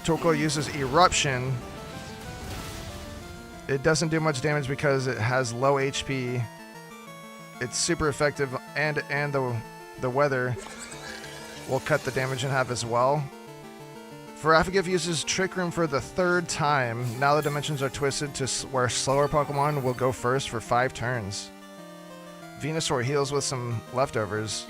A: Torkoal uses Eruption. It doesn't do much damage because it has low HP. It's super effective, and the weather will cut the damage in half as well. Farafigif uses Trick Room for the 3rd time. Now the dimensions are twisted to where slower Pokemon will go first for 5 turns. Venusaur heals with some leftovers.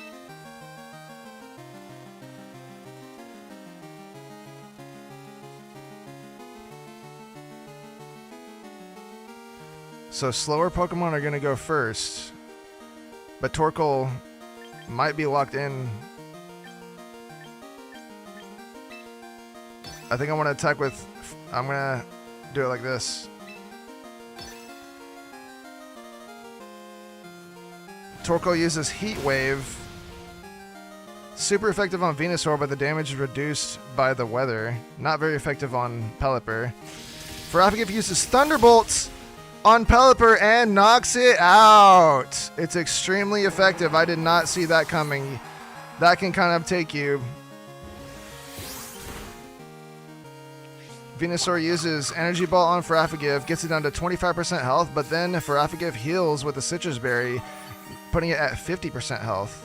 A: So slower Pokemon are going to go first. But Torkoal might be locked in. I think I want to attack with... I'm going to do it like this. Torkoal uses Heat Wave. Super effective on Venusaur, but the damage is reduced by the weather. Not very effective on Pelipper. Farafigif uses Thunderbolts on Pelipper and knocks it out. It's extremely effective. I did not see that coming. That can kind of take you. Venusaur uses Energy Ball on Farafigif, gets it down to 25% health, but then Farafigif heals with the Citrus Berry, putting it at 50% health.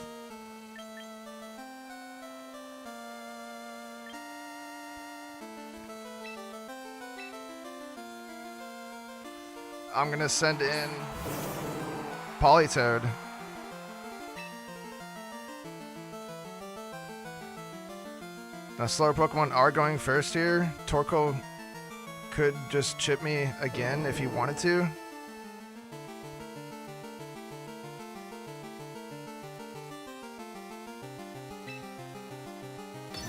A: I'm going to send in Politoed. Now slower Pokemon are going first here. Torkoal could just chip me again if he wanted to.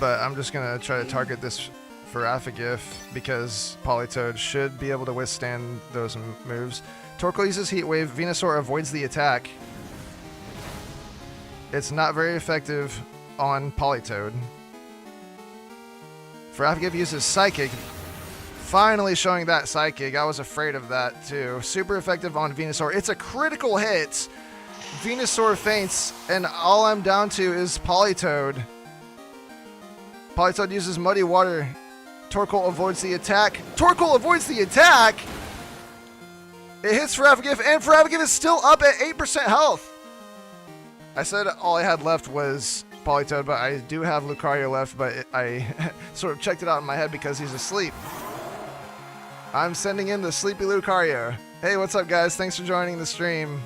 A: But I'm just going to try to target this Farafigif because Politoed should be able to withstand those moves. Torkoal uses Heat Wave. Venusaur avoids the attack. It's not very effective on Politoed. Farafigif uses Psychic. Finally showing that Psychic. I was afraid of that too. Super effective on Venusaur. It's a critical hit. Venusaur faints, and all I'm down to is Politoed. Politoed uses Muddy Water. Torkoal avoids the attack. Torkoal avoids the attack! It hits Farafigif, and Farafigif is still up at 8% health. I said all I had left was Politoed, but I do have Lucario left, but I sort of checked it out in my head because he's asleep. I'm sending in the sleepy Lucario. Hey, what's up, guys? Thanks for joining the stream.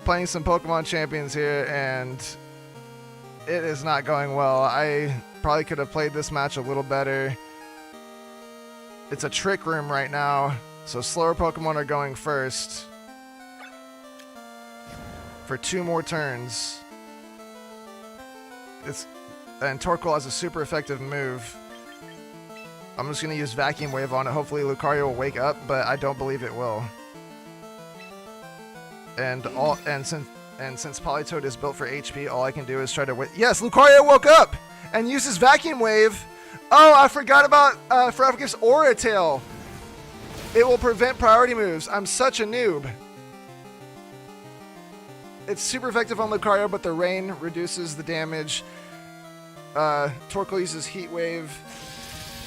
A: Playing some Pokemon Champions here, and it is not going well. I probably could have played this match a little better. It's a Trick Room right now, so slower Pokemon are going first for 2 more turns. And Torkoal has a super effective move. I'm just going to use Vacuum Wave on it. Hopefully Lucario will wake up, but I don't believe it will. And since Politoed is built for HP, all I can do is try to yes, Lucario woke up and uses Vacuum Wave. Oh, I forgot about Farafigif's Aura Tail. It will prevent priority moves. I'm such a noob. It's super effective on Lucario, but the rain reduces the damage. Torkoal uses Heat Wave,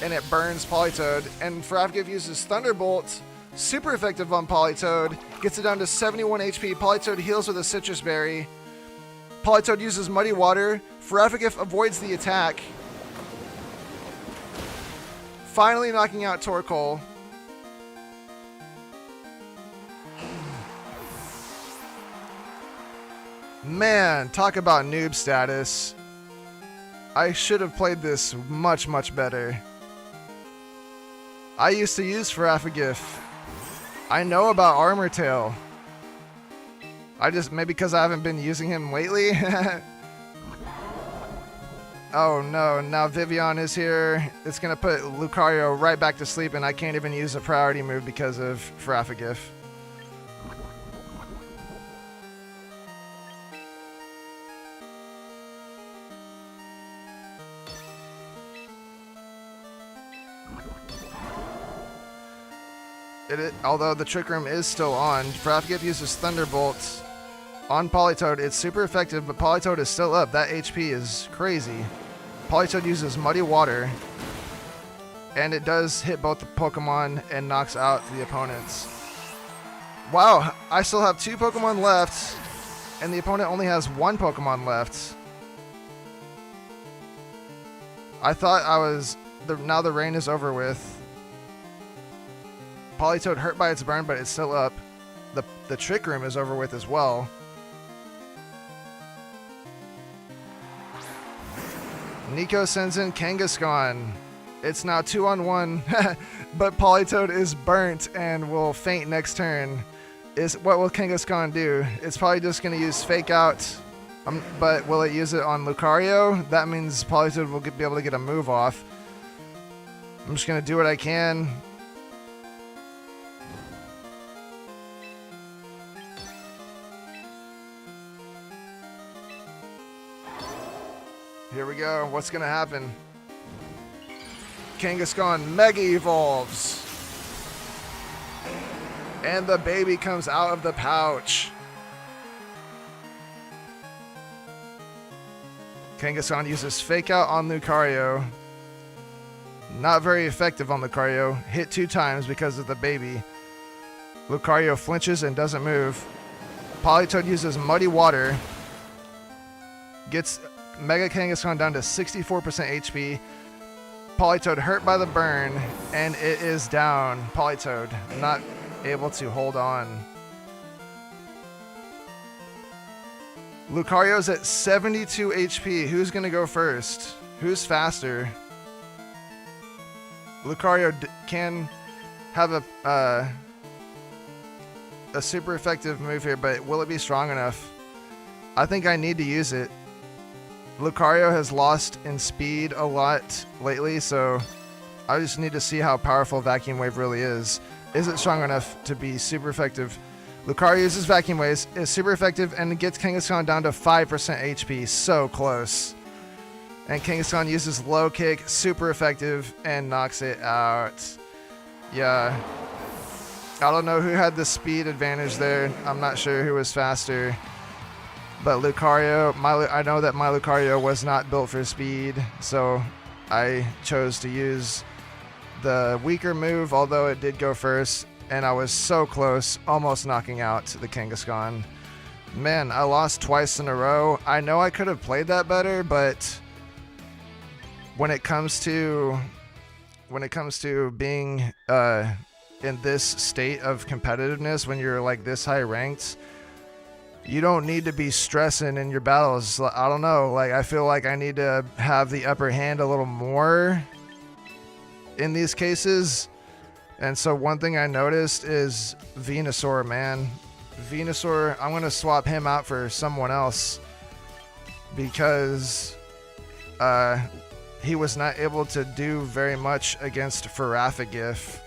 A: and it burns Politoed. And Ferafgif uses Thunderbolt, super effective on Politoed, gets it down to 71 HP. Politoed heals with a Citrus Berry. Politoed uses Muddy Water. Ferafgif avoids the attack, finally knocking out Torkoal. Man, talk about noob status. I should have played this much, much better. I used to use Ferafgif. I know about Armor Tail. Maybe because I haven't been using him lately. Oh no, now Vivillon is here. It's gonna put Lucario right back to sleep, and I can't even use a priority move because of Ferafgif. Although the Trick Room is still on, Ferafgif uses Thunderbolt on Politoed. It's super effective, but Politoed is still up. That HP is crazy. Politoed uses Muddy Water, and it does hit both the Pokemon and knocks out the opponents. Wow, I still have 2 Pokemon left, and the opponent only has 1 Pokemon left. I thought now the rain is over with. Politoed hurt by its burn, but it's still up. The Trick Room is over with as well. Nico sends in Kangaskhan. It's now 2-on-1, but Politoed is burnt and will faint next turn. What will Kangaskhan do? It's probably just going to use Fake Out, but will it use it on Lucario? That means Politoed will be able to get a move off. I'm just going to do what I can. Here we go. What's going to happen? Kangaskhan Mega Evolves. And the baby comes out of the pouch. Kangaskhan uses Fake Out on Lucario. Not very effective on Lucario. Hit 2 times because of the baby. Lucario flinches and doesn't move. Politoed uses Muddy Water. Gets Mega Kangaskhan down to 64% HP. Politoed hurt by the burn, and it is down. Politoed not able to hold on. Lucario's at 72 HP. Who's going to go first? Who's faster? Lucario can have a super effective move here, but will it be strong enough? I think I need to use it. Lucario has lost in speed a lot lately, so I just need to see how powerful Vacuum Wave really is. Is it strong enough to be super effective? Lucario uses Vacuum Waves, is super effective, and gets Kangaskhan down to 5% HP. So close. And Kangaskhan uses Low Kick, super effective, and knocks it out. Yeah. I don't know who had the speed advantage there. I'm not sure who was faster. But Lucario, I know that my Lucario was not built for speed, so I chose to use the weaker move, although it did go first, and I was so close, almost knocking out the Kangaskhan. Man, I lost twice in a row. I know I could have played that better, but when it comes to being in this state of competitiveness, when you're like this high ranked, you don't need to be stressing in your battles. I don't know. Like, I feel like I need to have the upper hand a little more in these cases. And so one thing I noticed is Venusaur, man. Venusaur, I'm going to swap him out for someone else because he was not able to do very much against Ferafgif.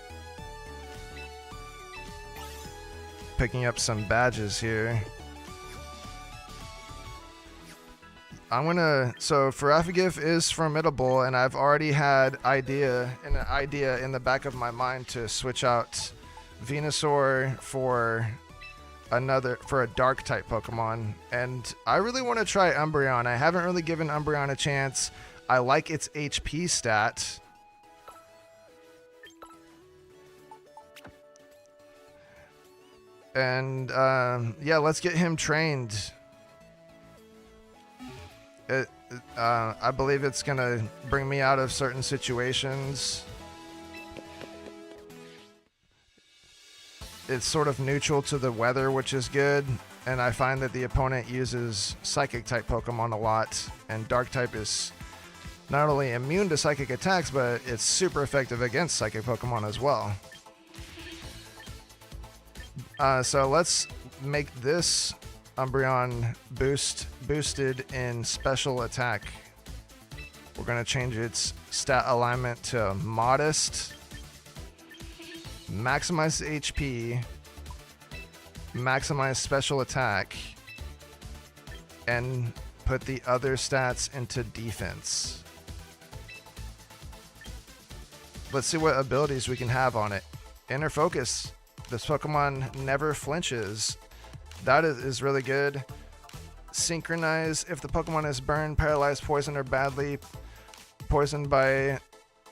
A: Picking up some badges here. So Ferafgif is formidable, and I've already had an idea in the back of my mind to switch out Venusaur for a dark type Pokemon, and I really want to try Umbreon. I haven't really given Umbreon a chance. I like its HP stat. And yeah, let's get him trained. I believe it's gonna bring me out of certain situations. It's sort of neutral to the weather, which is good, and I find that the opponent uses Psychic type Pokemon a lot, and Dark type is not only immune to Psychic attacks, but it's super effective against Psychic Pokemon as well. So let's make this Umbreon boosted in special attack. We're going to change its stat alignment to modest. Maximize HP, maximize special attack, and put the other stats into defense. Let's see what abilities we can have on it. Inner Focus. This Pokemon never flinches. That is really good. Synchronize. If the Pokemon is burned, paralyzed, poisoned, or badly poisoned by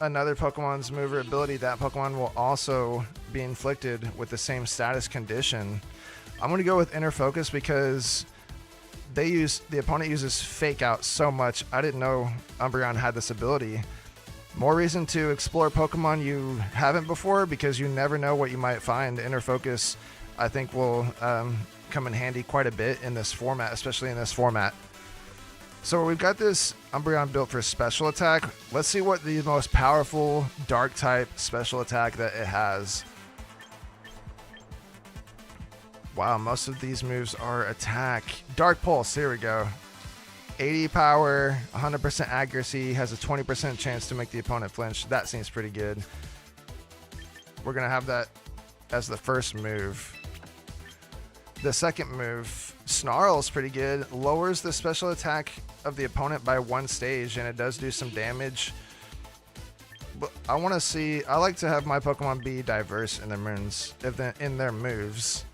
A: another Pokemon's move or ability, that Pokemon will also be inflicted with the same status condition. I'm going to go with Inner Focus because the opponent uses Fake Out so much. I didn't know Umbreon had this ability. More reason to explore Pokemon you haven't before, because you never know what you might find. Inner Focus, I think, will come in handy quite a bit in this format, especially in this format. So we've got this Umbreon built for special attack. Let's see what the most powerful dark type special attack that it has. Wow, most of these moves are attack. Dark Pulse, here we go. 80 power, 100% accuracy, has a 20% chance to make the opponent flinch. That seems pretty good. We're going to have that as the first move. The second move, Snarl, is pretty good. Lowers the special attack of the opponent by 1 stage, and it does do some damage. But I want to see, I like to have my Pokemon be diverse in their moves.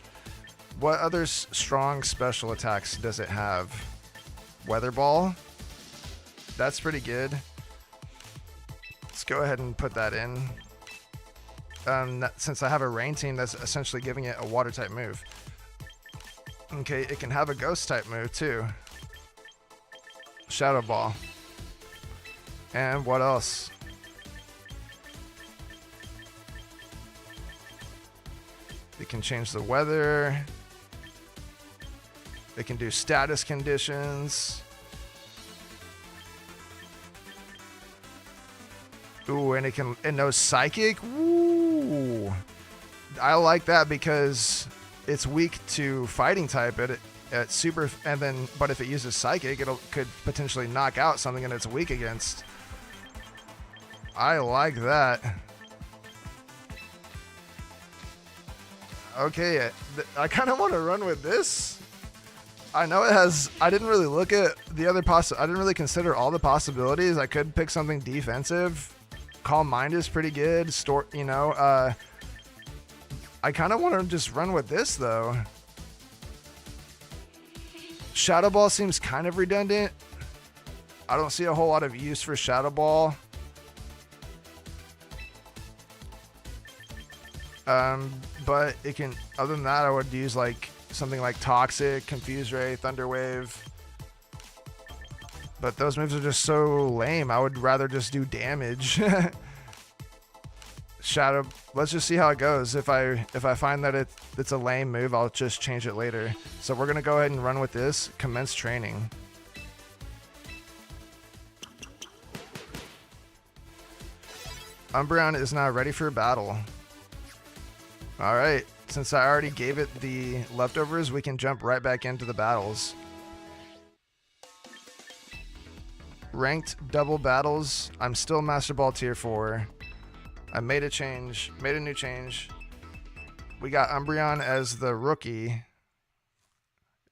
A: What other strong special attacks does it have? Weather Ball. That's pretty good. Let's go ahead and put that in. Since I have a Rain Team, that's essentially giving it a water type move. Okay, it can have a ghost type move too. Shadow Ball. And what else? It can change the weather. It can do status conditions. Ooh, and it knows Psychic. Ooh. I like that because it's weak to fighting type at super, and then but if it uses Psychic, could potentially knock out something that it's weak against. I like that. Okay, I kind of want to run with this. I know it has. I didn't really look at the other I didn't really consider all the possibilities. I could pick something defensive. Calm Mind is pretty good. I kind of want to just run with this though. Shadow Ball seems kind of redundant. I don't see a whole lot of use for Shadow Ball. But it can. Other than that, I would use like something like Toxic, Confuse Ray, Thunder Wave. But those moves are just so lame. I would rather just do damage. Shadow. Let's just see how it goes. If I find that it's a lame move, I'll just change it later. So we're gonna go ahead and run with this. Commence training. Umbreon is now ready for battle. All right. Since I already gave it the leftovers, we can jump right back into the battles. Ranked double battles. I'm still Master Ball Tier 4. I made a new change. We got Umbreon as the rookie.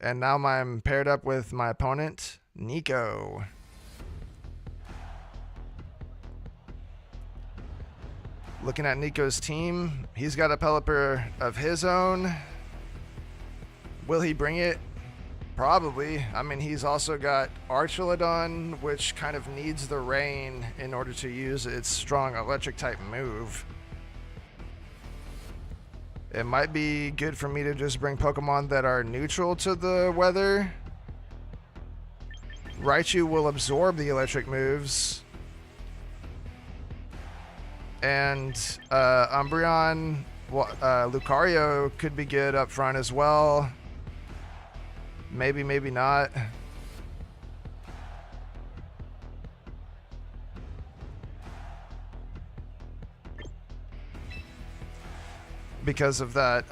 A: And now I'm paired up with my opponent, Nico. Looking at Nico's team, he's got a Pelipper of his own. Will he bring it? Probably. I mean, he's also got Archulodon, which kind of needs the rain in order to use its strong electric type move. It might be good for me to just bring Pokemon that are neutral to the weather. Raichu will absorb the electric moves. And Umbreon, well, Lucario could be good up front as well. Maybe, maybe not. Because of that,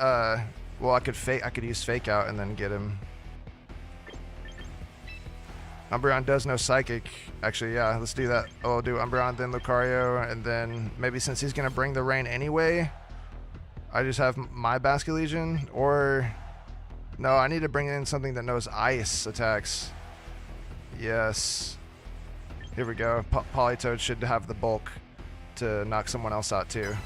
A: well, I could use Fake Out and then get him. Umbreon does no Psychic. Actually, yeah, let's do that. I'll do Umbreon, then Lucario, and then maybe since he's gonna bring the rain anyway, I just have my Basculegion, or no, I need to bring in something that knows Ice attacks. Yes. Here we go. Politoed should have the bulk to knock someone else out too.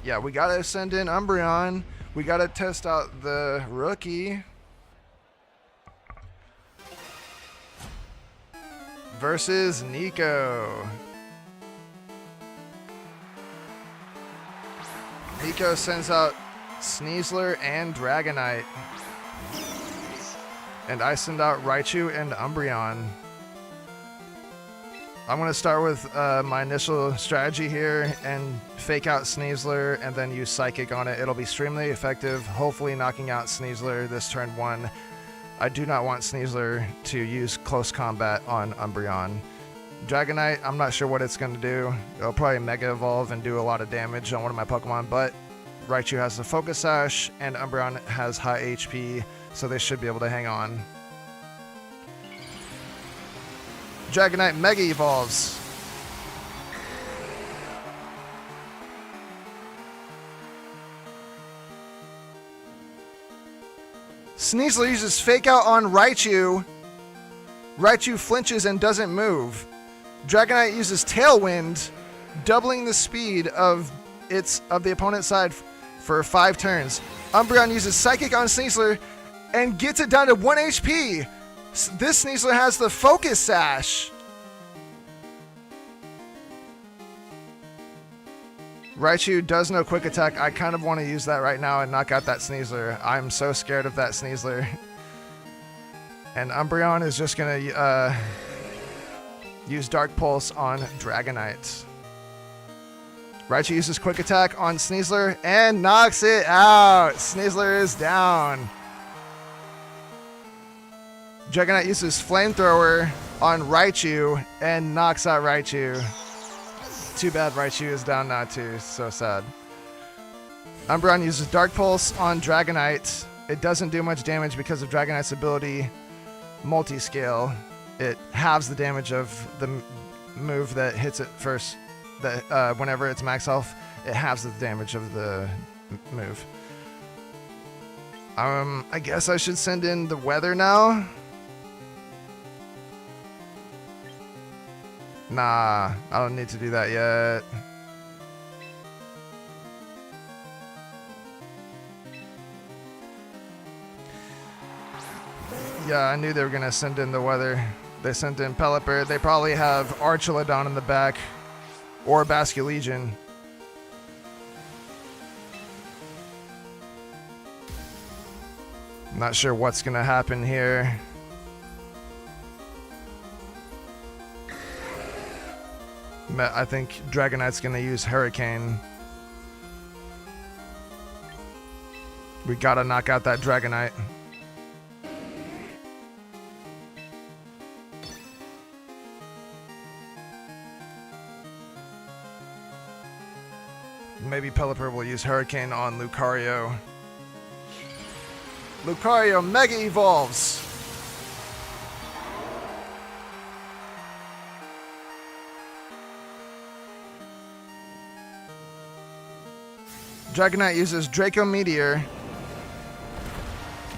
A: Yeah, we gotta send in Umbreon. We gotta test out the rookie. Versus Nico. Nico sends out Sneasler and Dragonite. And I send out Raichu and Umbreon. I'm going to start with my initial strategy here and Fake Out Sneasler and then use Psychic on it. It'll be extremely effective, hopefully knocking out Sneasler this turn 1. I do not want Sneasler to use Close Combat on Umbreon. Dragonite, I'm not sure what it's going to do. It'll probably Mega Evolve and do a lot of damage on one of my Pokemon, but Raichu has the Focus Sash and Umbreon has high HP, so they should be able to hang on. Dragonite Mega Evolves. Sneasler uses Fake Out on Raichu. Raichu flinches and doesn't move. Dragonite uses Tailwind, doubling the speed of the opponent's side for 5 turns. Umbreon uses Psychic on Sneasler and gets it down to 1 HP. This Sneasler has the Focus Sash. Raichu does no Quick Attack. I kind of want to use that right now and knock out that Sneasler. I'm so scared of that Sneasler. And Umbreon is just going to use Dark Pulse on Dragonite. Raichu uses Quick Attack on Sneasler and knocks it out. Sneasler is down. Dragonite uses Flamethrower on Raichu and knocks out Raichu. Too bad Raichu is down now too. So sad. Umbreon uses Dark Pulse on Dragonite. It doesn't do much damage because of Dragonite's ability Multi-Scale. It halves the damage of the move that hits it first. That whenever it's max health, it halves the damage of the move. I guess I should send in the weather now. Nah, I don't need to do that yet. Yeah, I knew they were going to send in the weather. They sent in Pelipper. They probably have Archulodon in the back. Or Basculegion. Not sure what's going to happen here. I think Dragonite's going to use Hurricane. We got to knock out that Dragonite. Maybe Pelipper will use Hurricane on Lucario. Lucario Mega Evolves. Dragonite uses Draco Meteor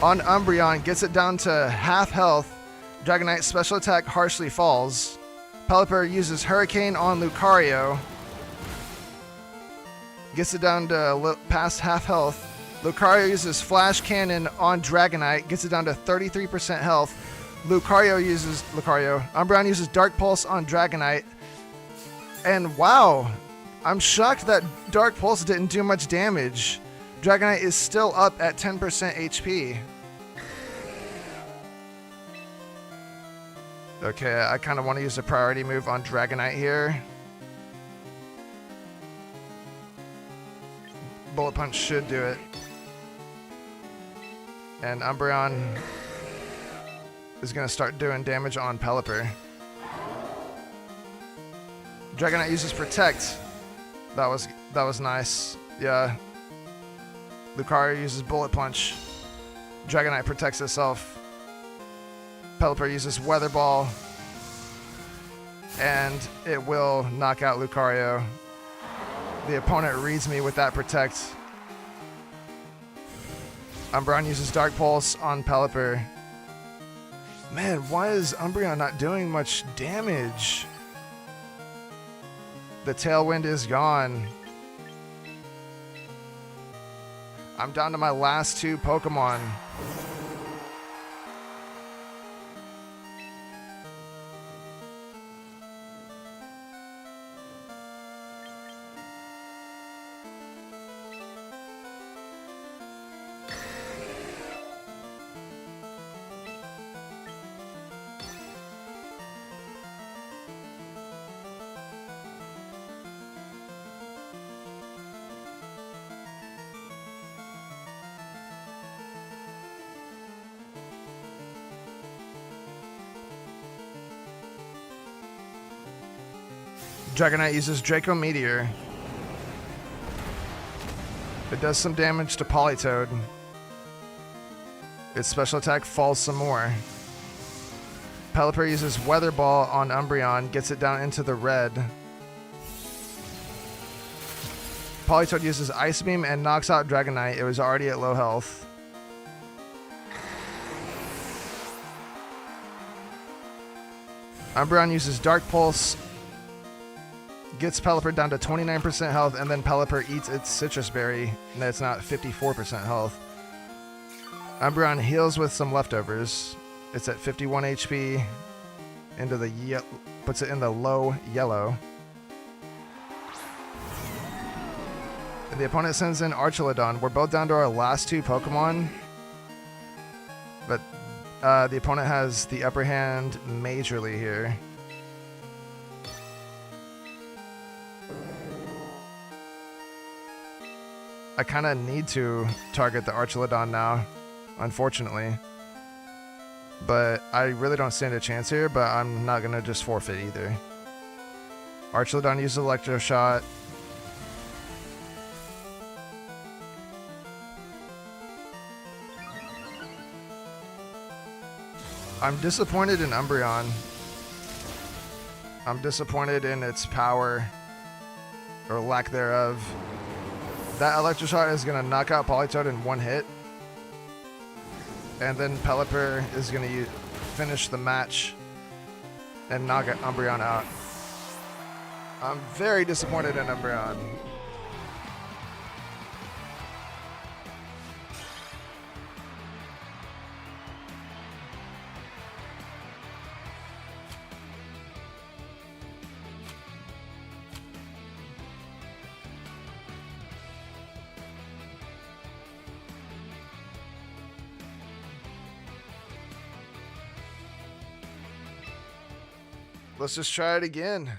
A: on Umbreon, gets it down to half health. Dragonite special attack harshly falls. Pelipper uses Hurricane on Lucario. Gets it down to past half health. Lucario uses Flash Cannon on Dragonite, gets it down to 33% health. Umbreon uses Dark Pulse on Dragonite. And wow, I'm shocked that Dark Pulse didn't do much damage. Dragonite is still up at 10% HP. Okay, I kind of want to use a priority move on Dragonite here. Bullet Punch should do it. And Umbreon is going to start doing damage on Pelipper. Dragonite uses Protect. That was nice. Yeah. Lucario uses Bullet Punch. Dragonite protects itself. Pelipper uses Weather Ball. And it will knock out Lucario. The opponent reads me with that Protect. Umbreon uses Dark Pulse on Pelipper. Man, why is Umbreon not doing much damage? The Tailwind is gone. I'm down to my last two Pokemon. Dragonite uses Draco Meteor. It does some damage to Politoed. Its special attack falls some more. Pelipper uses Weather Ball on Umbreon, gets it down into the red. Politoed uses Ice Beam and knocks out Dragonite. It was already at low health. Umbreon uses Dark Pulse, gets Pelipper down to 29% health, and then Pelipper eats its Citrus Berry, and it's now at 54% health. Umbreon heals with some leftovers. It's at 51 HP. Puts it in the low yellow. And the opponent sends in Archelodon. We're both down to our last two Pokemon, but the opponent has the upper hand majorly here. I kind of need to target the Archelodon now, unfortunately. But I really don't stand a chance here, but I'm not going to just forfeit either. Archelodon uses Electro Shot. I'm disappointed in Umbreon. I'm disappointed in its power, or lack thereof. That Electro Shot is going to knock out Politoed in one hit. And then Pelipper is going to finish the match and knock Umbreon out. I'm very disappointed in Umbreon. Let's just try it again.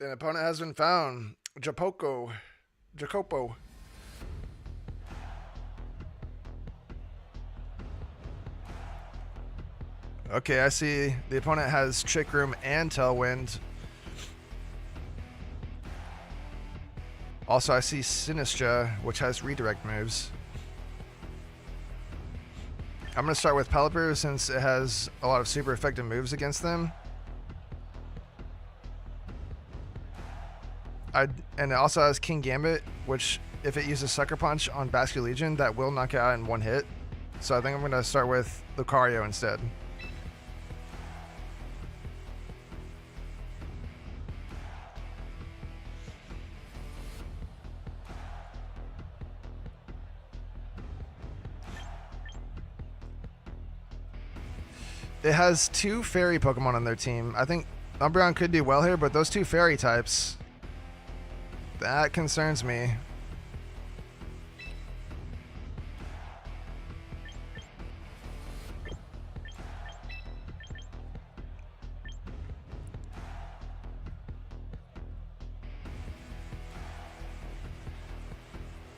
A: An opponent has been found. Jacopo. Okay, I see the opponent has Trick Room and Tailwind. Also, I see Sinistra, which has redirect moves. I'm going to start with Pelipper since it has a lot of super effective moves against them. And it also has King Gambit, which if it uses Sucker Punch on Basque Legion, that will knock it out in one hit. So I think I'm going to start with Lucario instead. It has 2 fairy Pokemon on their team. I think Umbreon could do well here, but those 2 fairy types, that concerns me.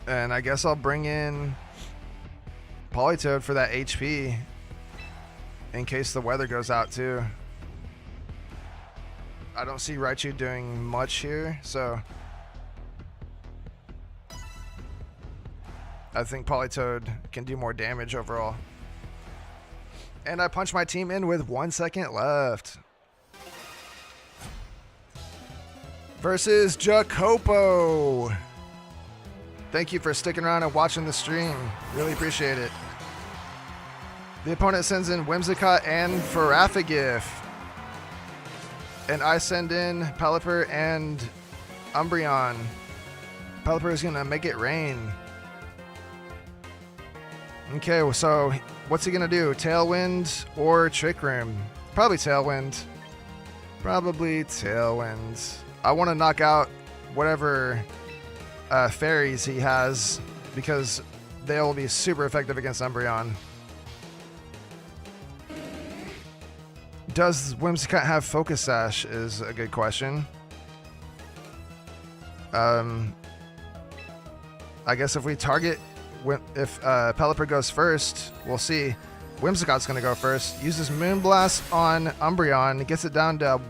A: And I guess I'll bring in Politoed for that HP in case the weather goes out too. I don't see Raichu doing much here, so I think Politoed can do more damage overall. And I punch my team in with 1 second left. Versus Jacopo. Thank you for sticking around and watching the stream. Really appreciate it. The opponent sends in Whimsicott and Farafigif. And I send in Pelipper and Umbreon. Pelipper is going to make it rain. Okay, so what's he going to do? Tailwind or Trick Room? Probably Tailwind. Probably Tailwind. I want to knock out whatever fairies he has because they will be super effective against Umbreon. Does Whimsicott have Focus Sash is a good question. I guess if we target, if Pelipper goes first, we'll see. Whimsicott's going to go first. Uses Moonblast on Umbreon. Gets it down to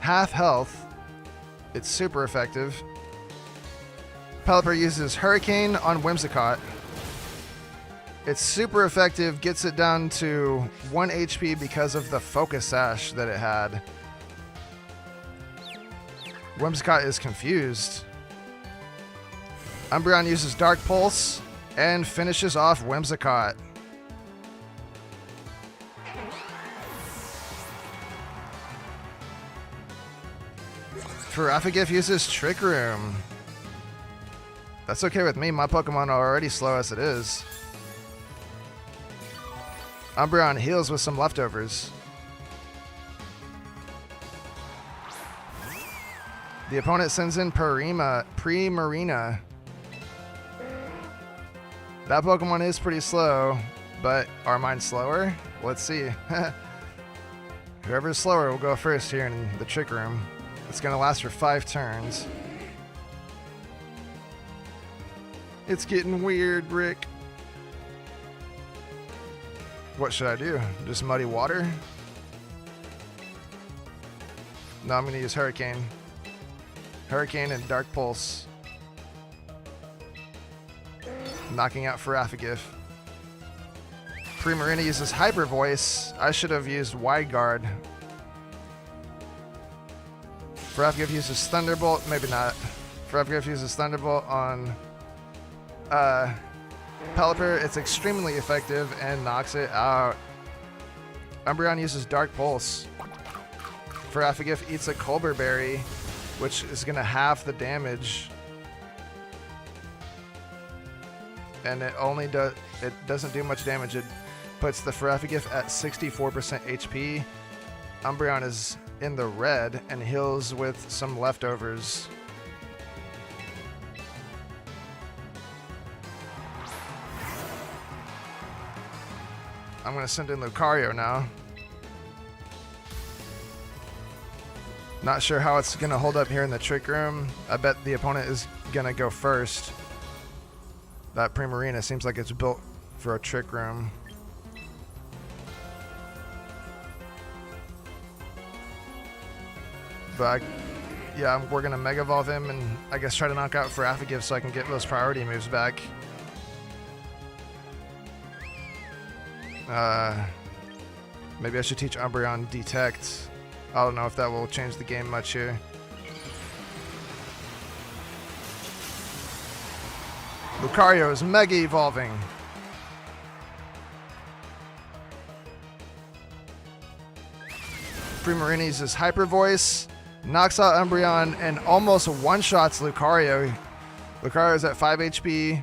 A: half health. It's super effective. Pelipper uses Hurricane on Whimsicott. It's super effective, gets it down to 1 HP because of the Focus Sash that it had. Whimsicott is confused. Umbreon uses Dark Pulse and finishes off Whimsicott. Farafigif uses Trick Room. That's okay with me, my Pokemon are already slow as it is. Umbreon heals with some leftovers. The opponent sends in Primarina. That Pokemon is pretty slow, but are mine slower? Let's see. Whoever's slower will go first here in the Trick Room. It's going to last for 5 turns. It's getting weird, Rick. What should I do? Just muddy water? No, I'm going to use Hurricane. Hurricane and Dark Pulse. Knocking out Farafigif. Primarina uses Hyper Voice. I should have used Wide Guard. Farafigif uses Thunderbolt. Maybe not. Farafigif uses Thunderbolt on Pelipper. It's extremely effective and knocks it out. Umbreon uses Dark Pulse. Farafigif eats a Colbur Berry, which is going to halve the damage. And it doesn't do much damage. It puts the Farafigif at 64% HP. Umbreon is in the red and heals with some leftovers. I'm going to send in Lucario now. Not sure how it's going to hold up here in the Trick Room. I bet the opponent is going to go first. That Primarina seems like it's built for a Trick Room. But yeah, we're going to Mega Evolve him and I guess try to knock out Farafigif so I can get those priority moves back. Maybe I should teach Umbreon Detect. I don't know if that will change the game much here. Lucario is Mega Evolving. Primarine's is Hyper Voice, knocks out Umbreon, and almost one-shots Lucario. Lucario's at 5 HP.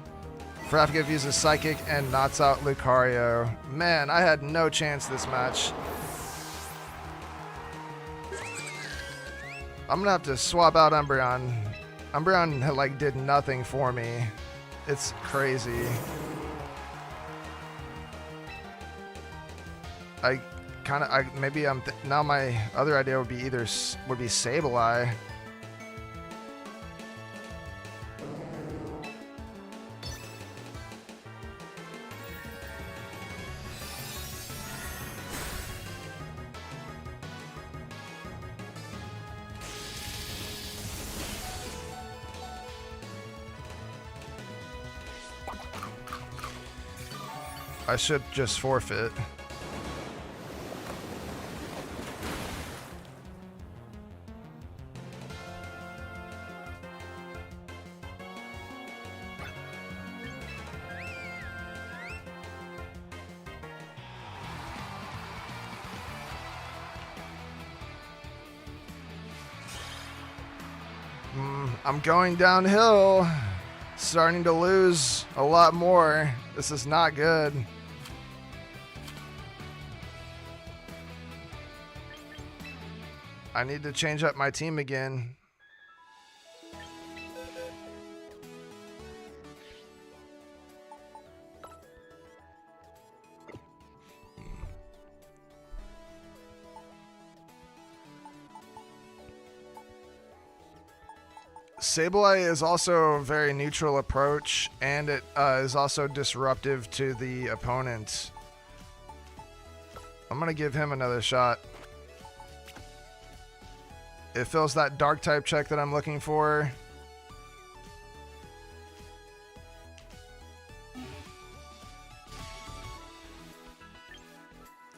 A: Feraligatr uses Psychic and knocks out Lucario. Man, I had no chance this match. I'm gonna have to swap out Umbreon. Umbreon like did nothing for me. It's crazy. Now my other idea would be Sableye. I should just forfeit. I'm going downhill. Starting to lose a lot more. This is not good. I need to change up my team again. Sableye is also a very neutral approach, and it is also disruptive to the opponent. I'm going to give him another shot. It fills that dark type check that I'm looking for.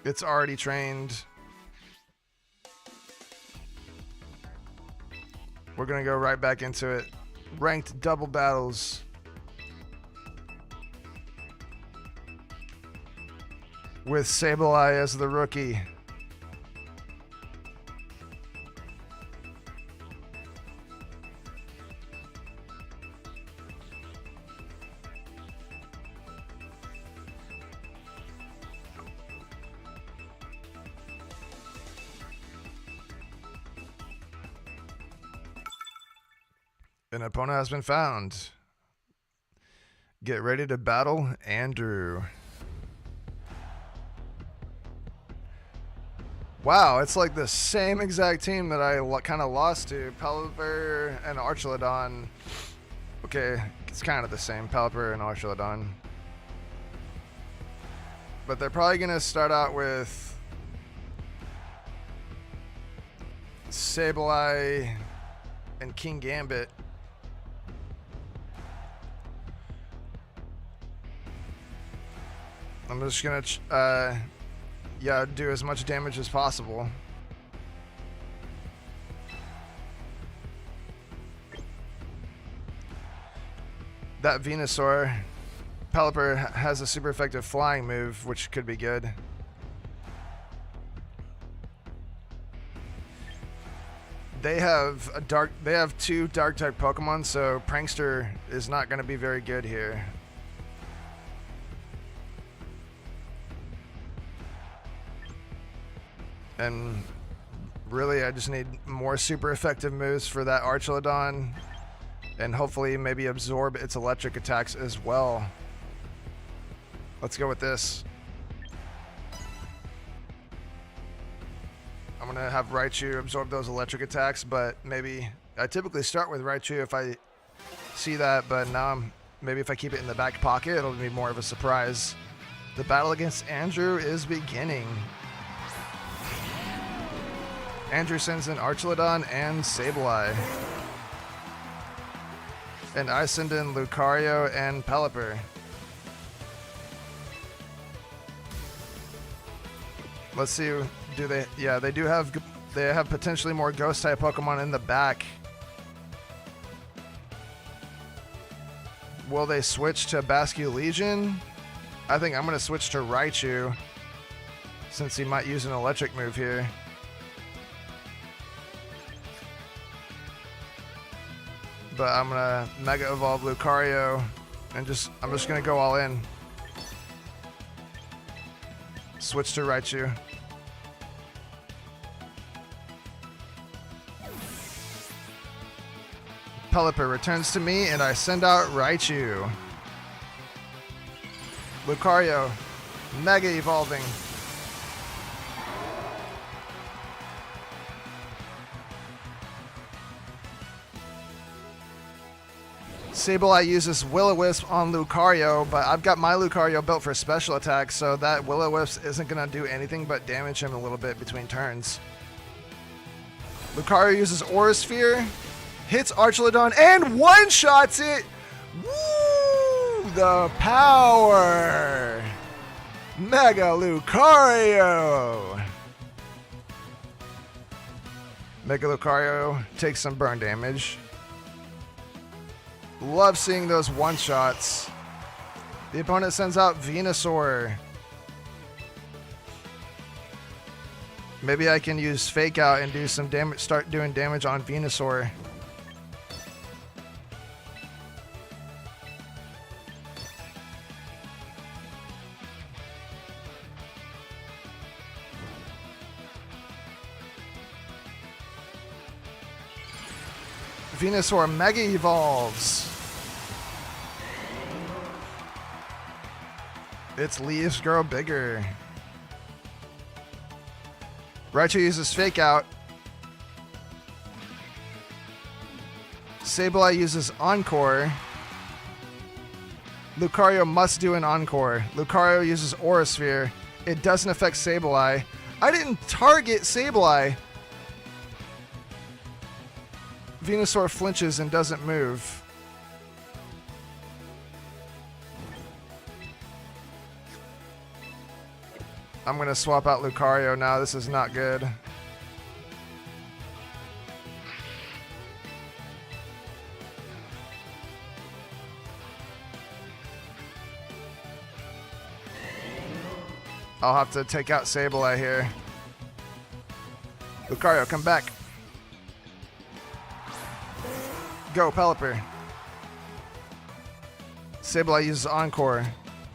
A: It's already trained. We're gonna go right back into it. Ranked double battles. With Sableye as the rookie. An opponent has been found. Get ready to battle Andrew. Wow, it's like the same exact team that I kind of lost to. Pelipper and Archelon. Okay, it's kind of the same, Pelipper and Archelon. But they're probably going to start out with Sableye and King Gambit. I'm just gonna, do as much damage as possible. That Venusaur, Pelipper has a super effective flying move, which could be good. They have two dark type Pokemon, so Prankster is not gonna be very good here. And really, I just need more super effective moves for that Archelon, and hopefully maybe absorb its electric attacks as well. Let's go with this. I'm gonna have Raichu absorb those electric attacks, but maybe I typically start with Raichu if I see that, but now maybe if I keep it in the back pocket, it'll be more of a surprise. The battle against Andrew is beginning. Andrew sends in Archelon and Sableye. And I send in Lucario and Pelipper. Let's see, they have potentially more ghost type Pokemon in the back. Will they switch to Bascu Legion? I think I'm going to switch to Raichu, since he might use an electric move here. But I'm going to Mega Evolve Lucario, and I'm just going to go all in. Switch to Raichu. Pelipper returns to me, and I send out Raichu. Lucario, Mega Evolving. Sableye uses Will-O-Wisp on Lucario, but I've got my Lucario built for special attack, so that Will-O-Wisp isn't going to do anything but damage him a little bit between turns. Lucario uses Aura Sphere, hits Archelodon, and one-shots it! Woo! The power! Mega Lucario! Mega Lucario takes some burn damage. Love seeing those one-shots. The opponent sends out Venusaur. Maybe I can use Fake Out and do some damage, start doing damage on Venusaur. Venusaur Mega Evolves. Its leaves grow bigger. Raichu uses Fake Out. Sableye uses Encore. Lucario must do an Encore. Lucario uses Aura Sphere. It doesn't affect Sableye. I didn't target Sableye. Venusaur flinches and doesn't move. I'm going to swap out Lucario now. This is not good. I'll have to take out Sableye here. Lucario, come back. Go, Pelipper. Sableye uses Encore.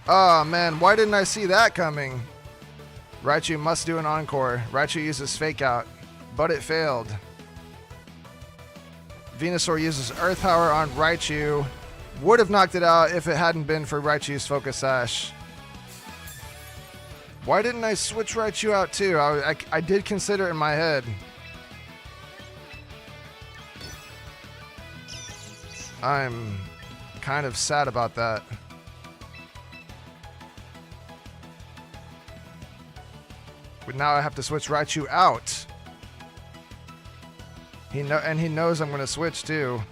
A: Oh man, why didn't I see that coming? Raichu must do an Encore. Raichu uses Fake Out, but it failed. Venusaur uses Earth Power on Raichu. Would have knocked it out if it hadn't been for Raichu's Focus Sash. Why didn't I switch Raichu out too? I did consider it in my head. I'm kind of sad about that. But now I have to switch Raichu out. He knows I'm going to switch too,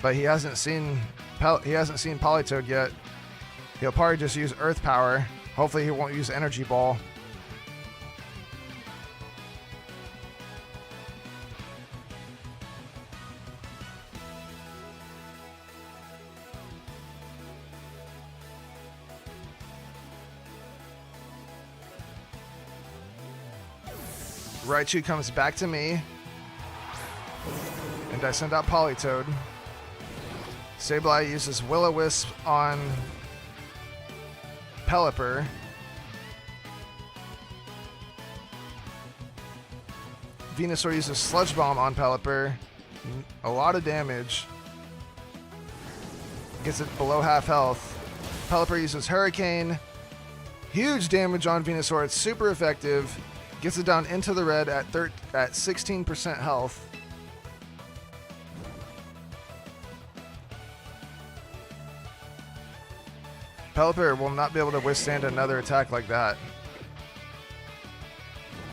A: but he hasn't seen Politoed yet. He'll probably just use Earth Power. Hopefully he won't use Energy Ball. Raichu comes back to me, and I send out Politoed. Sableye uses Will-O-Wisp on Pelipper. Venusaur uses Sludge Bomb on Pelipper. A lot of damage. Gets it below half health. Pelipper uses Hurricane. Huge damage on Venusaur. It's super effective. Gets it down into the red at 16% health. Pelipper will not be able to withstand another attack like that.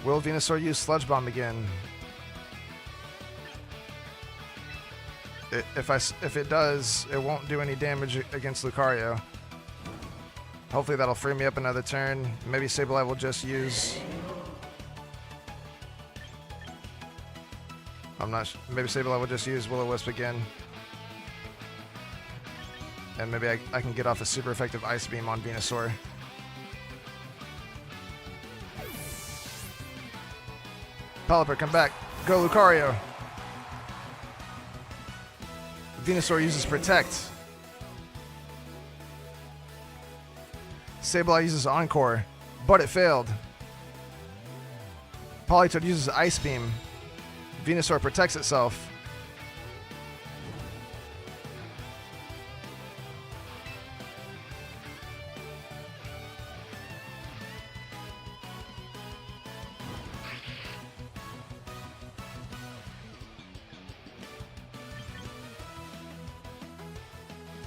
A: Will Venusaur use Sludge Bomb again? If it does, it won't do any damage against Lucario. Hopefully that'll free me up another turn. Maybe Sableye will just use... I'm not sure. Maybe Sableye will just use Will-O-Wisp again. And maybe I can get off a super effective Ice Beam on Venusaur. Pelipper, come back. Go, Lucario. Venusaur uses Protect. Sableye uses Encore, but it failed. Politoed uses Ice Beam. Venusaur protects itself.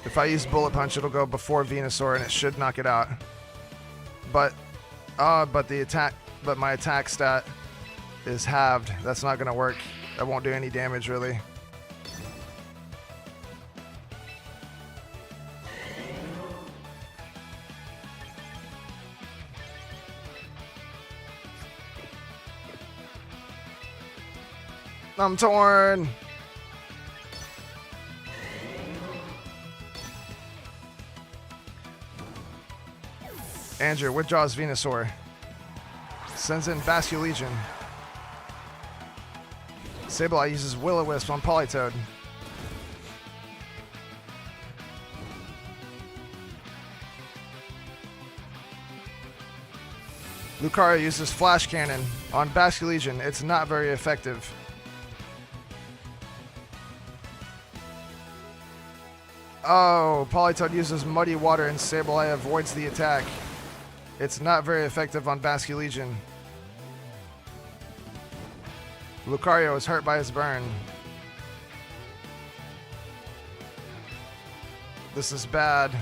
A: If I use Bullet Punch, it'll go before Venusaur and it should knock it out. But my attack stat is halved. That's not gonna work. That won't do any damage really. I'm torn. Andrew withdraws Venusaur. Sends in Basculegion. Sableye uses Will-O-Wisp on Politoed. Lucario uses Flash Cannon on Basculegion. It's not very effective. Oh, Politoed uses Muddy Water and Sableye avoids the attack. It's not very effective on Basculegion. Lucario is hurt by his burn. This is bad.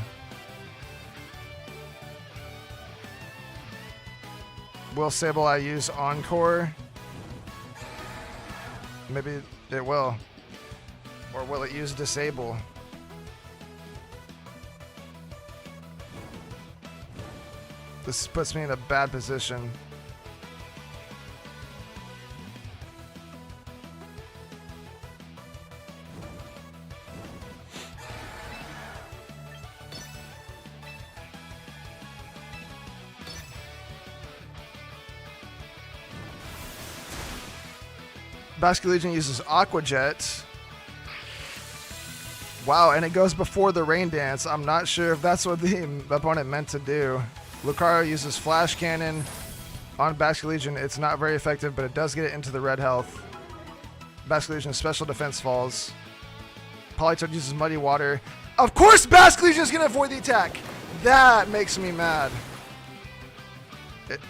A: Will Sableye use Encore? Maybe it will. Or will it use Disable? This puts me in a bad position. Basculegion uses Aqua Jet. Wow, and it goes before the Rain Dance. I'm not sure if that's what the opponent meant to do. Lucario uses Flash Cannon on Basculegion. It's not very effective, but it does get it into the red health. Basculegion's special defense falls. Politoed uses Muddy Water. Of course Basculegion is going to avoid the attack. That makes me mad.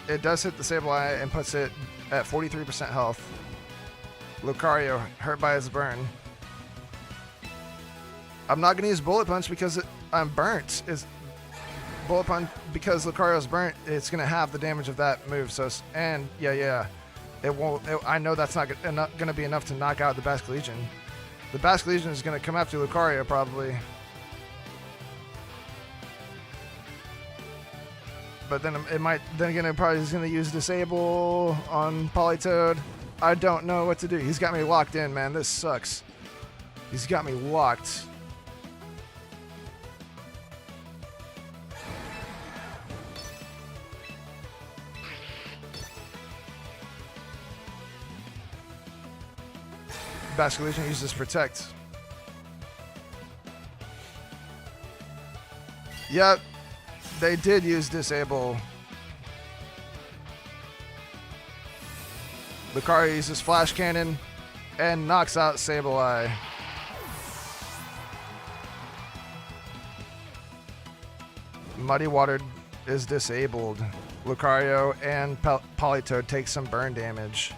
A: It does hit the Sableye and puts it at 43% health. Lucario hurt by his burn. I'm not going to use Bullet Punch because I'm burnt. Bullet Punch because Lucario's burnt. It's going to have the damage of that move. So it won't. I know that's not going to be enough to knock out the Basculegion. The Basculegion is going to come after Lucario probably. But then it might. Then again, it probably is going to use Disable on Politoed. I don't know what to do. He's got me locked in, man. This sucks. He's got me locked. Basculegion uses Protect. Yep, they did use Disable. Lucario uses Flash Cannon and knocks out Sableye. Muddy Water is disabled. Lucario and Politoed take some burn damage.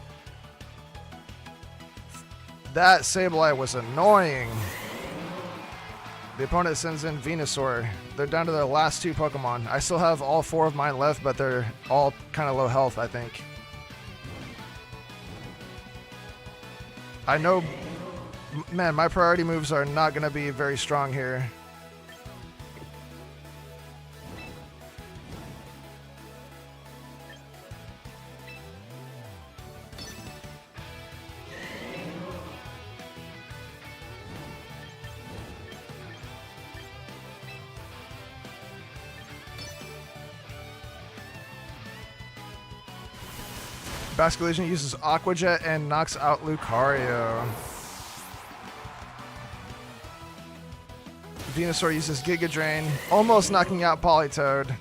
A: That Sableye was annoying. The opponent sends in Venusaur. They're down to their last two Pokemon. I still have all four of mine left, but they're all kind of low health, I think. I know, man, my priority moves are not going to be very strong here. Basculegion uses Aqua Jet and knocks out Lucario. Venusaur uses Giga Drain, almost knocking out Politoed.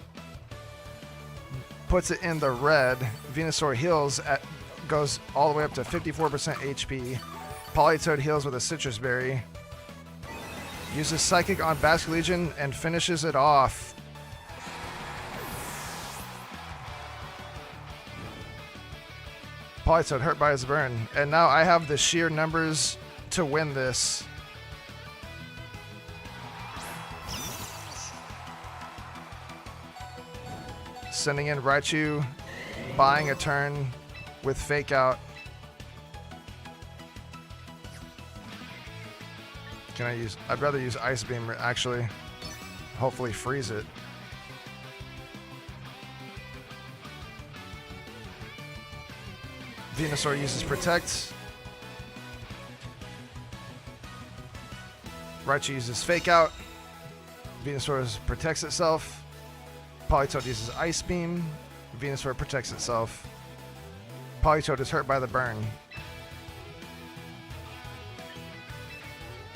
A: Puts it in the red. Venusaur heals goes all the way up to 54% HP. Politoed heals with a Citrus Berry. Uses Psychic on Basculegion and finishes it off. Politoed hurt by his burn. And now I have the sheer numbers to win this. Sending in Raichu, buying a turn with Fake Out. I'd rather use Ice Beam actually. Hopefully freeze it. Venusaur uses Protect. Raichu uses Fake Out. Venusaur protects itself. Politoed uses Ice Beam. Venusaur protects itself. Politoed is hurt by the burn.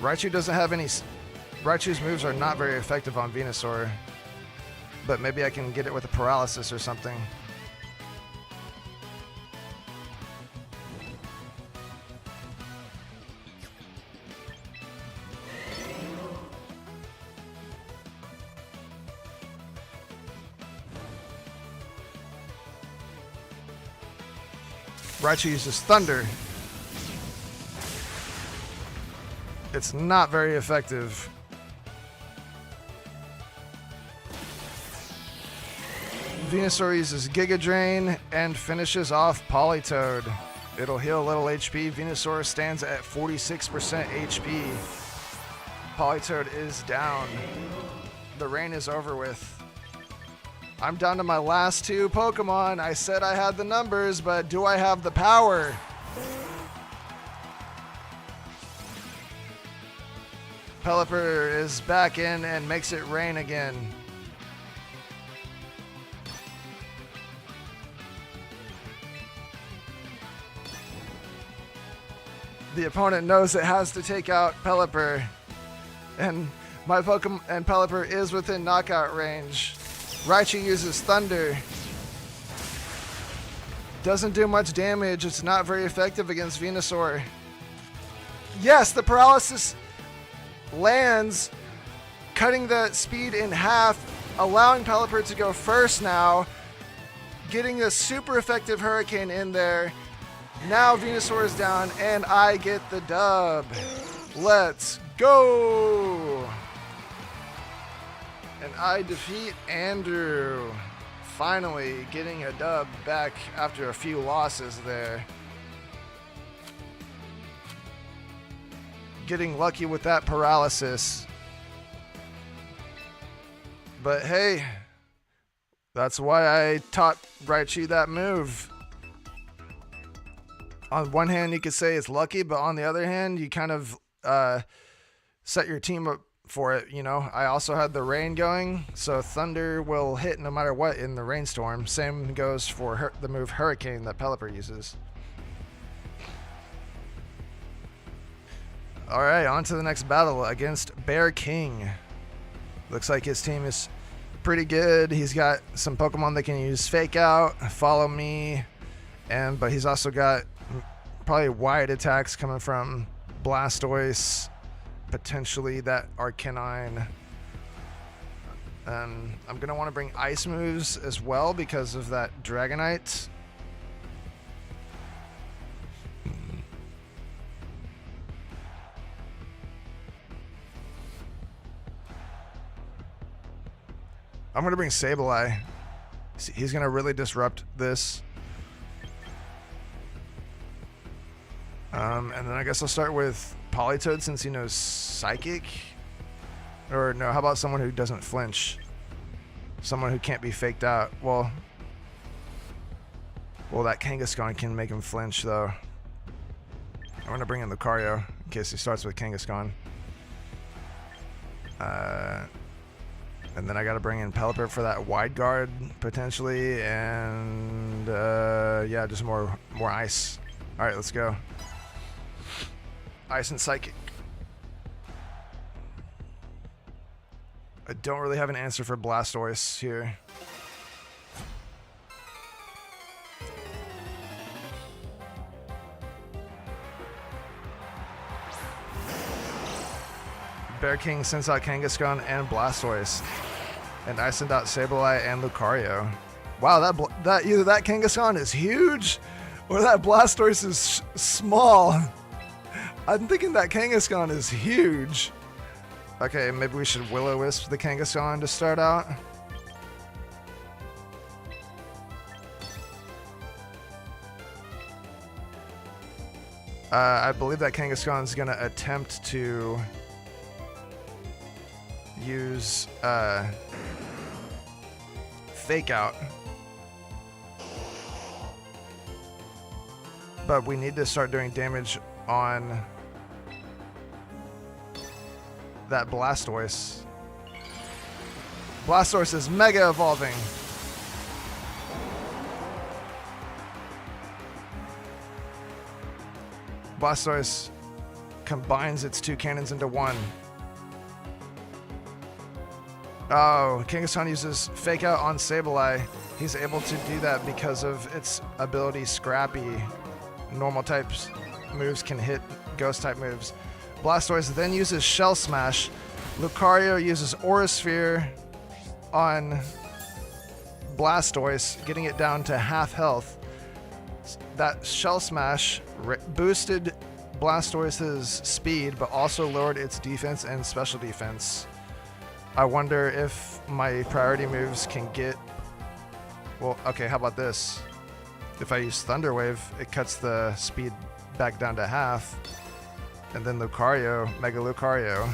A: Raichu doesn't have any... Raichu's moves are not very effective on Venusaur. But maybe I can get it with a Paralysis or something. Raichu uses Thunder. It's not very effective. Venusaur uses Giga Drain and finishes off Politoed. It'll heal a little HP. Venusaur stands at 46% HP. Politoed is down. The reign is over with. I'm down to my last two Pokemon. I said I had the numbers, but do I have the power? Pelipper is back in and makes it rain again. The opponent knows it has to take out Pelipper, and my Pokemon and Pelipper is within knockout range. Raichu uses Thunder. Doesn't do much damage. It's not very effective against Venusaur. Yes, the Paralysis lands, cutting the speed in half, allowing Pelipper to go first now, getting a super effective Hurricane in there. Now Venusaur is down, and I get the dub. Let's go! And I defeat Andrew. Finally getting a dub back after a few losses there. Getting lucky with that Paralysis. But hey, that's why I taught Raichu that move. On one hand, you could say it's lucky, but on the other hand, you kind of set your team up for it, you know. I also had the rain going, so Thunder will hit no matter what in the rainstorm. Same goes for the move Hurricane that Pelipper uses. Alright, on to the next battle against Bear King. Looks like his team is pretty good. He's got some Pokemon that can use Fake Out, Follow Me, but he's also got probably wide attacks coming from Blastoise, potentially that Arcanine. I'm going to want to bring Ice moves as well because of that Dragonite. I'm going to bring Sableye. He's going to really disrupt this. And then I guess I'll start with Politoed since he knows Psychic. Or no, how about someone who doesn't flinch? Someone who can't be faked out. Well, that Kangaskhan can make him flinch though. I'm going to bring in Lucario in case he starts with Kangaskhan. And then I gotta bring in Pelipper for that wide guard, potentially, and yeah, just more ice. Alright, let's go. Ice and Psychic. I don't really have an answer for Blastoise here. Bear King sends out Kangaskhan and Blastoise, and I send out Sableye and Lucario. Wow, that either that Kangaskhan is huge, or that Blastoise is small. I'm thinking that Kangaskhan is huge. Okay, maybe we should Will-O-Wisp the Kangaskhan to start out. I believe that Kangaskhan is gonna attempt to use Fake Out, but we need to start doing damage on that Blastoise. Blastoise is Mega Evolving. Blastoise combines its two cannons into one. Oh, Kangaskhan uses Fake Out on Sableye. He's able to do that because of its ability Scrappy. Normal types moves can hit ghost type moves. Blastoise then uses Shell Smash. Lucario uses Aura Sphere on Blastoise, getting it down to half health. That Shell Smash boosted Blastoise's speed, but also lowered its defense and special defense. I wonder if my priority moves can get... Well, okay, how about this? If I use Thunder Wave, it cuts the speed back down to half. And then Lucario, Mega Lucario,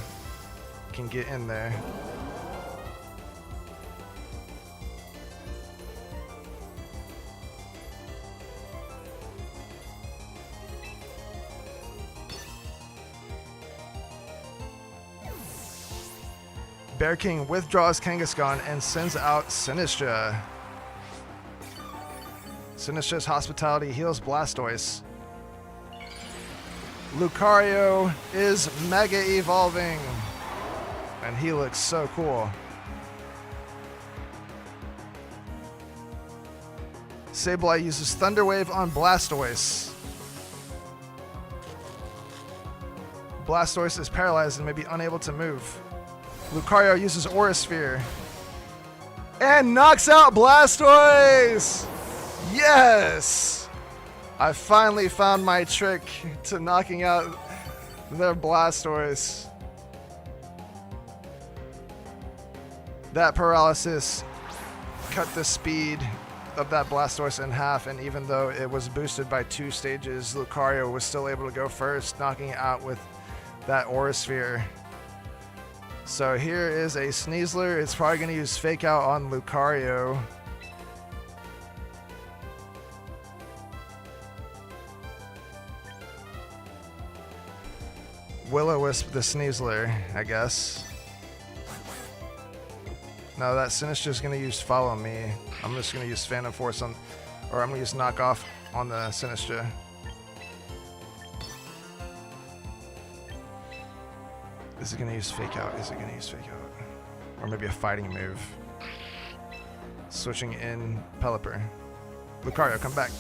A: can get in there. Bear King withdraws Kangaskhan and sends out Sinistra. Sinistra's Hospitality heals Blastoise. Lucario is Mega Evolving, and he looks so cool. Sableye uses Thunder Wave on Blastoise. Blastoise is paralyzed and may be unable to move. Lucario uses Aura Sphere and knocks out Blastoise! Yes! I finally found my trick to knocking out their Blastoise. That paralysis cut the speed of that Blastoise in half, and even though it was boosted by 2 stages, Lucario was still able to go first, knocking it out with that Aura Sphere. So here is a Sneasler. It's probably going to use Fake Out on Lucario. Will-O-Wisp the Sneasler, I guess. No, that Sinistra's going to use Follow Me. I'm just going to use Phantom Force on, or I'm going to use Knock Off on the Sinistra. Is it going to use Fake Out? Is it going to use Fake Out? Or maybe a fighting move. Switching in Pelipper. Lucario, come back.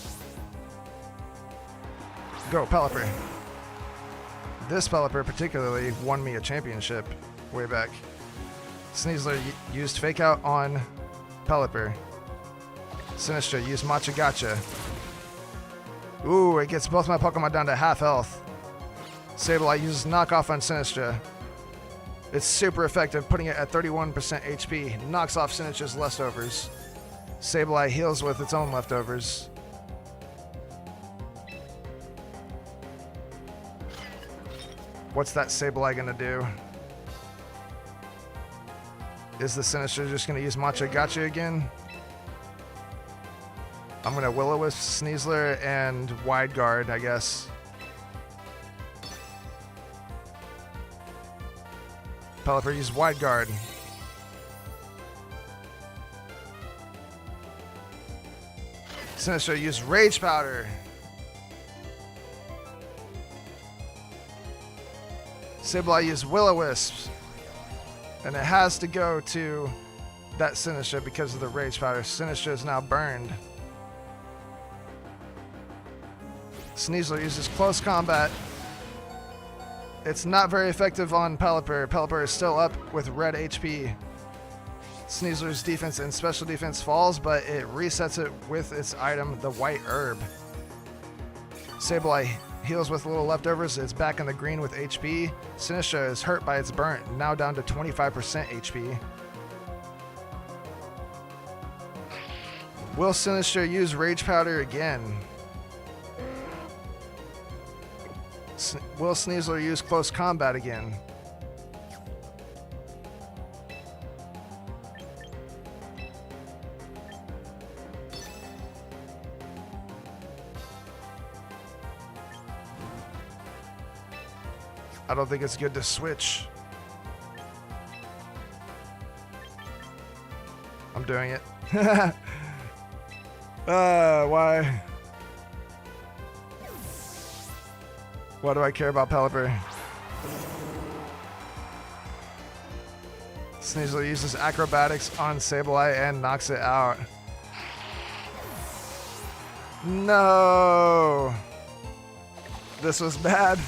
A: Go, Pelipper. This Pelipper particularly won me a championship way back. Sneasler used Fake Out on Pelipper. Sinistra used Matcha Gotcha. Ooh, it gets both my Pokemon down to half health. Sableye uses Knock Off on Sinistra. It's super effective, putting it at 31% HP. Knocks off Sinistra's leftovers. Sableye heals with its own leftovers. What's that Sableye gonna do? Is the Sinistra just gonna use Matcha Gotcha again? I'm gonna Will-O-Wisp, Sneasler, and Wide Guard, I guess. Pelipper used Wide Guard. Sinistcha used Rage Powder. Sableye used Will-O-Wisp. And it has to go to that Sinistcha because of the Rage Powder. Sinistcha is now burned. Sneasler uses Close Combat. It's not very effective on Pelipper. Pelipper is still up with red HP. Sneasler's defense and special defense falls, but it resets it with its item, the White Herb. Sableye heals with little leftovers. It's back in the green with HP. Sinistcha is hurt by its burnt, now down to 25% HP. Will Sinistcha use Rage Powder again? Will Sneasler use Close Combat again? I don't think it's good to switch. I'm doing it. Why? Why do I care about Pelipper? Sneasler uses Acrobatics on Sableye and knocks it out. No! This was bad.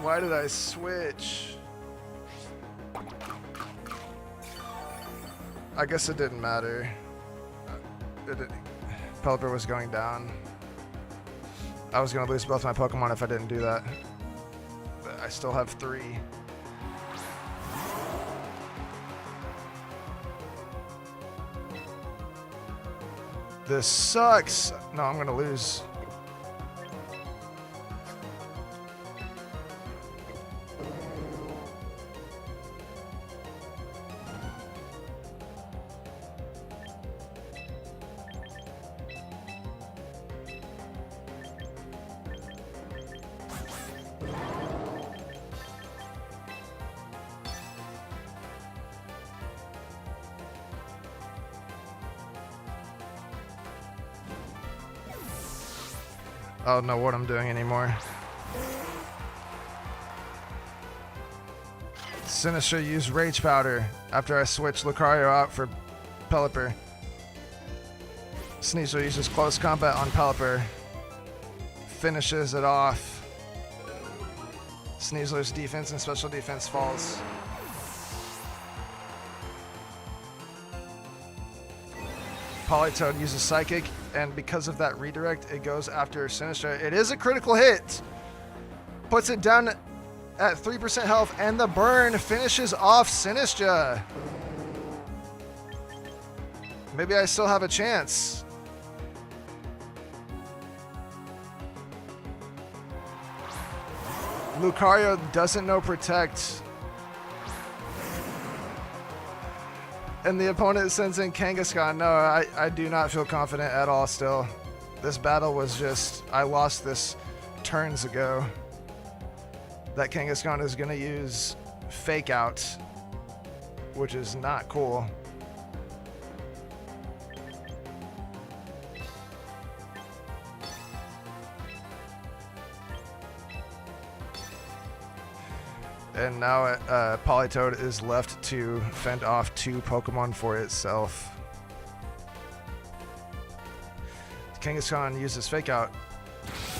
A: Why did I switch? I guess it didn't matter. Pelipper was going down. I was gonna lose both my Pokemon if I didn't do that. But I still have 3. This sucks. No, I'm gonna lose. I don't know what I'm doing anymore. Sinistcha used Rage Powder after I switched Lucario out for Pelipper. Sneasler uses Close Combat on Pelipper. Finishes it off. Sneasler's defense and special defense falls. Politoed uses Psychic, and because of that redirect, it goes after Sinistcha. It is a critical hit. Puts it down at 3% health, and the burn finishes off Sinistcha. Maybe I still have a chance. Lucario doesn't know Protect. And the opponent sends in Kangaskhan. No, I do not feel confident at all still. This battle was just, I lost this turns ago. That Kangaskhan is going to use Fake Out, which is not cool. And now Politoed is left to fend off 2 Pokemon for itself. Kangaskhan uses Fake Out.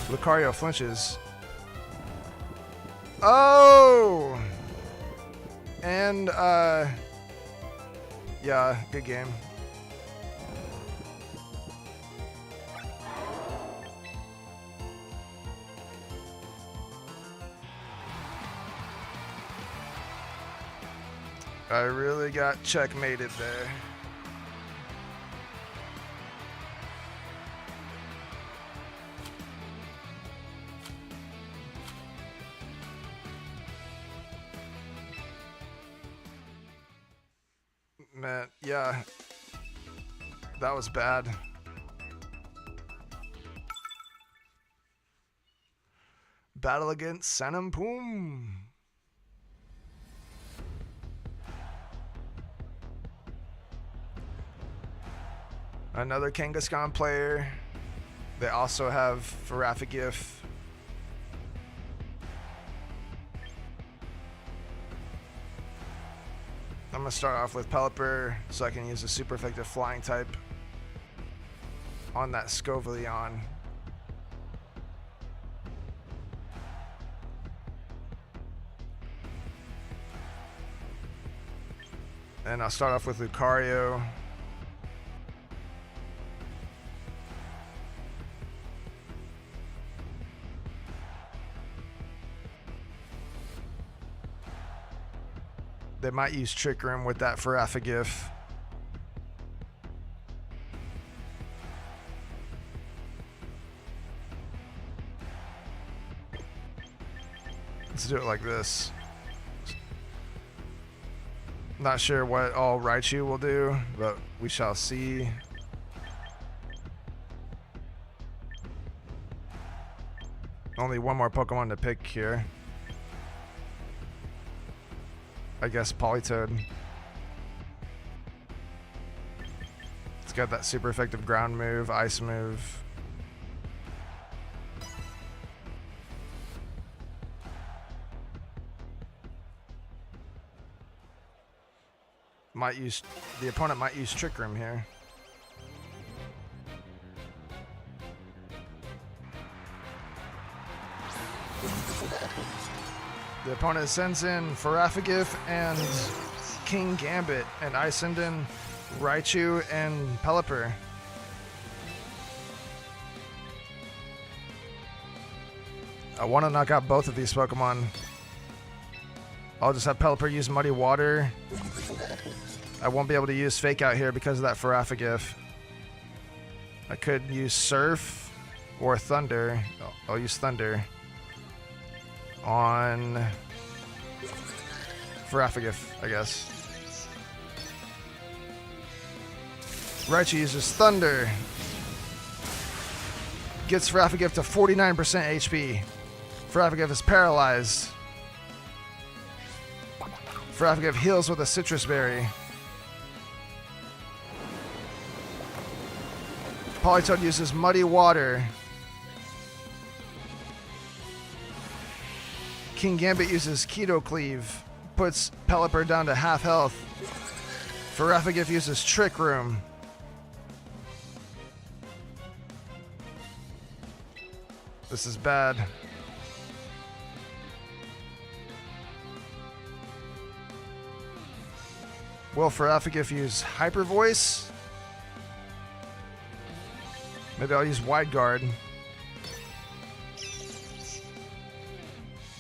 A: Lucario flinches. Oh! And, yeah, good game. I really got checkmated there. Man, yeah. That was bad. Battle against Sanampoom. Another Kangaskhan player. They also have Farafigif. I'm going to start off with Pelipper so I can use a super effective flying type on that Scovillain. And I'll start off with Lucario. They might use Trick Room with that Farafigif. Let's do it like this. Not sure what all Raichu will do, but we shall see. Only one more Pokemon to pick here. I guess Politoed. It's got that super effective ground move, ice move. The opponent might use Trick Room here. The opponent sends in Farafigif and King Gambit, and I send in Raichu and Pelipper. I want to knock out both of these Pokemon. I'll just have Pelipper use Muddy Water. I won't be able to use Fake Out here because of that Farafigif. I could use Surf or Thunder. I'll use Thunder on Farafigif, I guess. Raichu uses Thunder. Gets Farafigif to 49% HP. Farafigif is paralyzed. Farafigif heals with a Citrus Berry. Politoed uses Muddy Water. King Gambit uses Keto Cleave. Puts Pelipper down to half health. Farafigif uses Trick Room. This is bad. Will Farafigif use Hyper Voice? Maybe I'll use Wide Guard.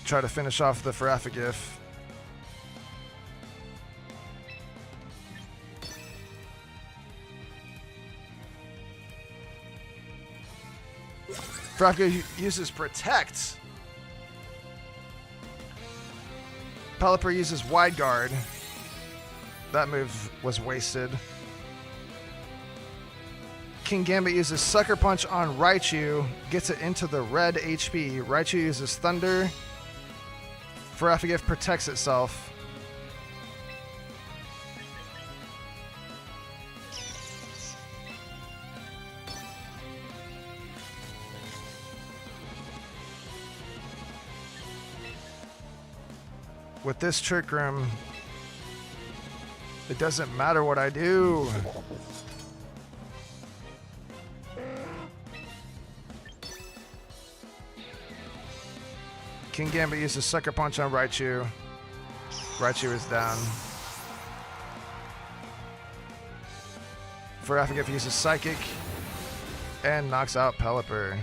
A: Try to finish off the Farafigif. Farafigif uses Protect. Pelipper uses Wide Guard. That move was wasted. King Gambit uses Sucker Punch on Raichu, gets it into the red HP. Raichu uses Thunder. Farafigif protects itself. With this Trick Room, it doesn't matter what I do. King Gambit uses Sucker Punch on Raichu. Raichu is down. Farafigif uses Psychic and knocks out Pelipper.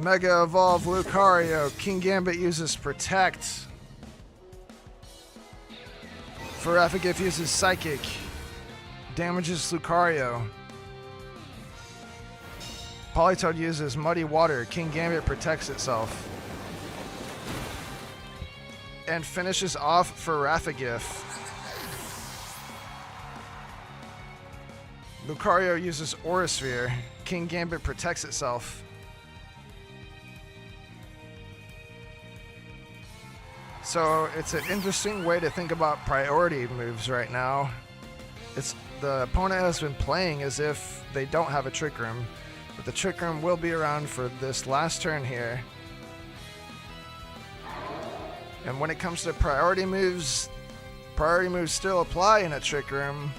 A: Mega Evolve Lucario. King Gambit uses Protect. Ferafigif uses Psychic. Damages Lucario. Politoed uses Muddy Water. King Gambit protects itself. And finishes off Ferafigif. Lucario uses Aura Sphere. King Gambit protects itself. So it's an interesting way to think about priority moves right now. The opponent has been playing as if they don't have a Trick Room, but the Trick Room will be around for this last turn here. And when it comes to priority moves still apply in a Trick Room.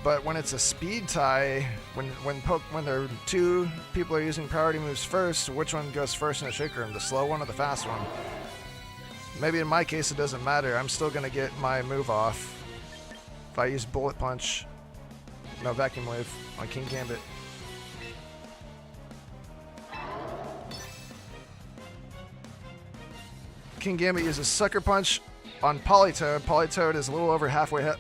A: But when it's a speed tie, when there are two people are using priority moves first, which one goes first in a Trick Room, the slow one or the fast one? Maybe in my case it doesn't matter. I'm still gonna get my move off if I use Bullet Punch. No, Vacuum Wave on King Gambit. King Gambit uses Sucker Punch on Politoed. Politoed is a little over halfway hit.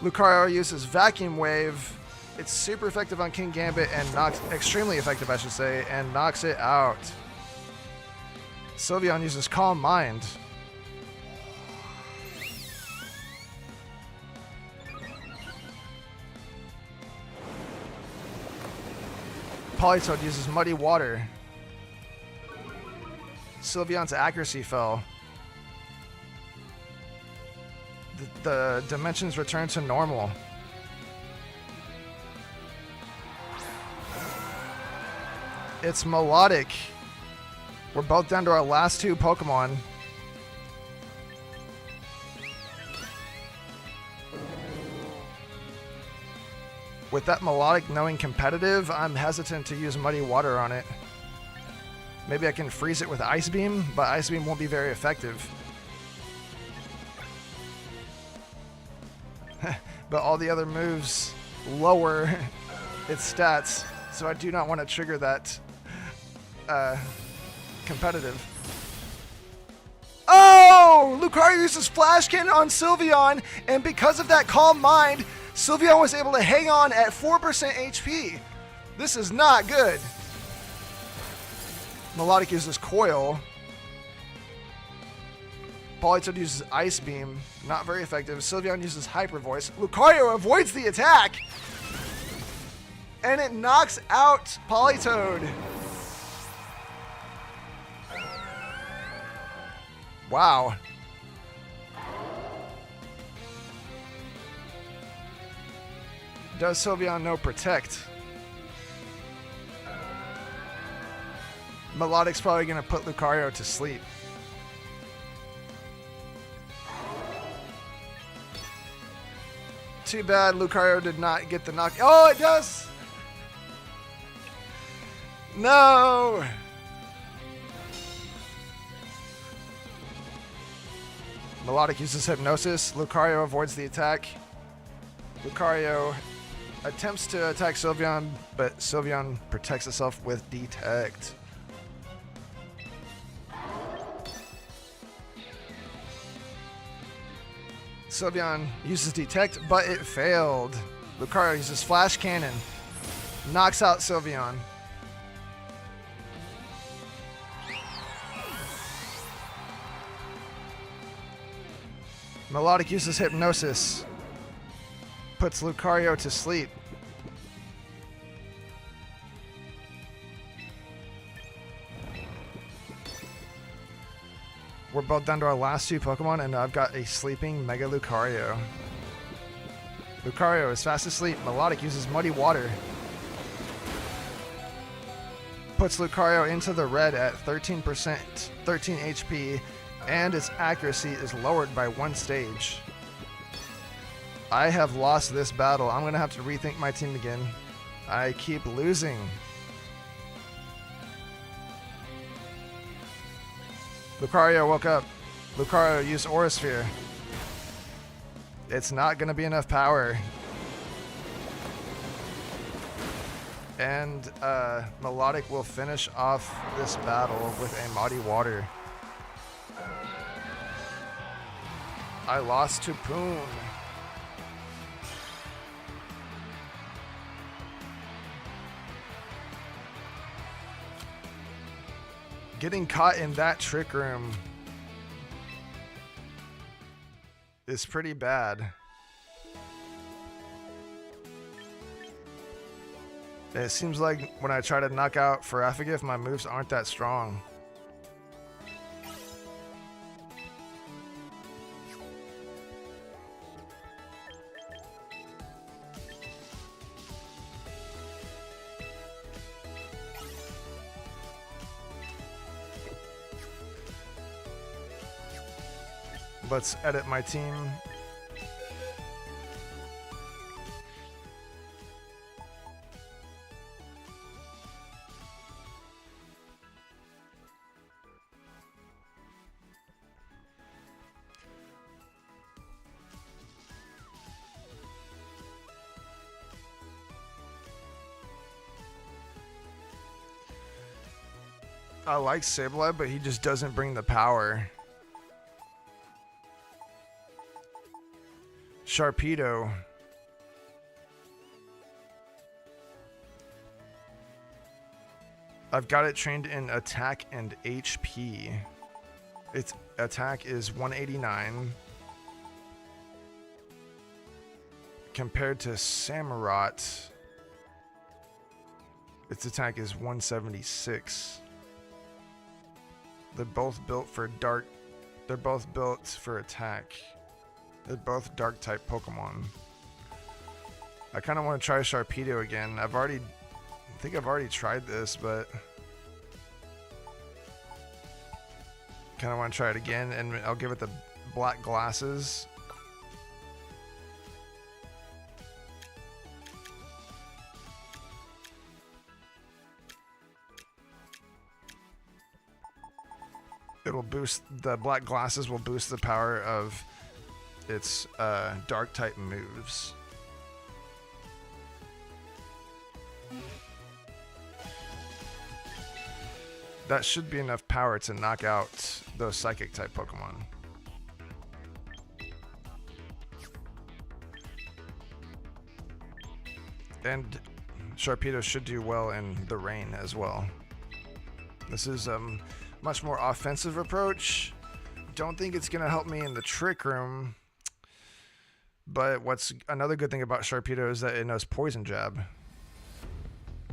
A: Lucario uses Vacuum Wave. It's super effective on King Gambit and extremely effective, I should say, and knocks it out. Sylveon uses Calm Mind. Politoed uses Muddy Water. Sylveon's accuracy fell. The dimensions return to normal. It's Melodic. We're both down to our last two Pokemon. With that Melodic knowing competitive, I'm hesitant to use Muddy Water on it. Maybe I can freeze it with Ice Beam, but Ice Beam won't be very effective. But all the other moves lower its stats, so I do not want to trigger that competitive. Oh! Lucario uses Flash Cannon on Sylveon, and because of that Calm Mind, Sylveon was able to hang on at 4% HP. This is not good. Melodic uses Coil. Politoed uses Ice Beam. Not very effective. Sylveon uses Hyper Voice. Lucario avoids the attack! And it knocks out Politoed. Wow. Does Sylveon know Protect? Melodic's probably going to put Lucario to sleep. Too bad Lucario did not get the knock. Oh, it does! No! Melodic uses Hypnosis. Lucario avoids the attack. Lucario attempts to attack Sylveon, but Sylveon protects itself with Detect. Sylveon uses Detect, but it failed. Lucario uses Flash Cannon. Knocks out Sylveon. Melodic uses Hypnosis. Puts Lucario to sleep. We're both down to our last two Pokemon, and I've got a sleeping Mega Lucario. Lucario is fast asleep. Melodic uses Muddy Water. Puts Lucario into the red at 13%, 13 HP, and its accuracy is lowered by 1 stage. I have lost this battle. I'm going to have to rethink my team again. I keep losing. Lucario woke up. Lucario used Aura Sphere. It's not going to be enough power. And Melodic will finish off this battle with a Muddy Water. I lost to Poon. Getting caught in that trick room is pretty bad. It seems like when I try to knock out Ferafigif, my moves aren't that strong. Let's edit my team. I like Sableye, but he just doesn't bring the power. Sharpedo. I've got it trained in attack and HP. Its attack is 189. Compared to Samurott, its attack is 176. They're both built for dark. They're both built for attack. They're both dark type Pokemon. I kind of want to try Sharpedo again. I think I've already tried this, but kind of want to try it again, and I'll give it the black glasses. It'll boost, the black glasses will boost the power of its dark type moves. That should be enough power to knock out those psychic type Pokemon. And Sharpedo should do well in the rain as well. This is much more offensive approach. Don't think it's gonna help me in the trick room, but what's another good thing about Sharpedo is that it knows Poison Jab,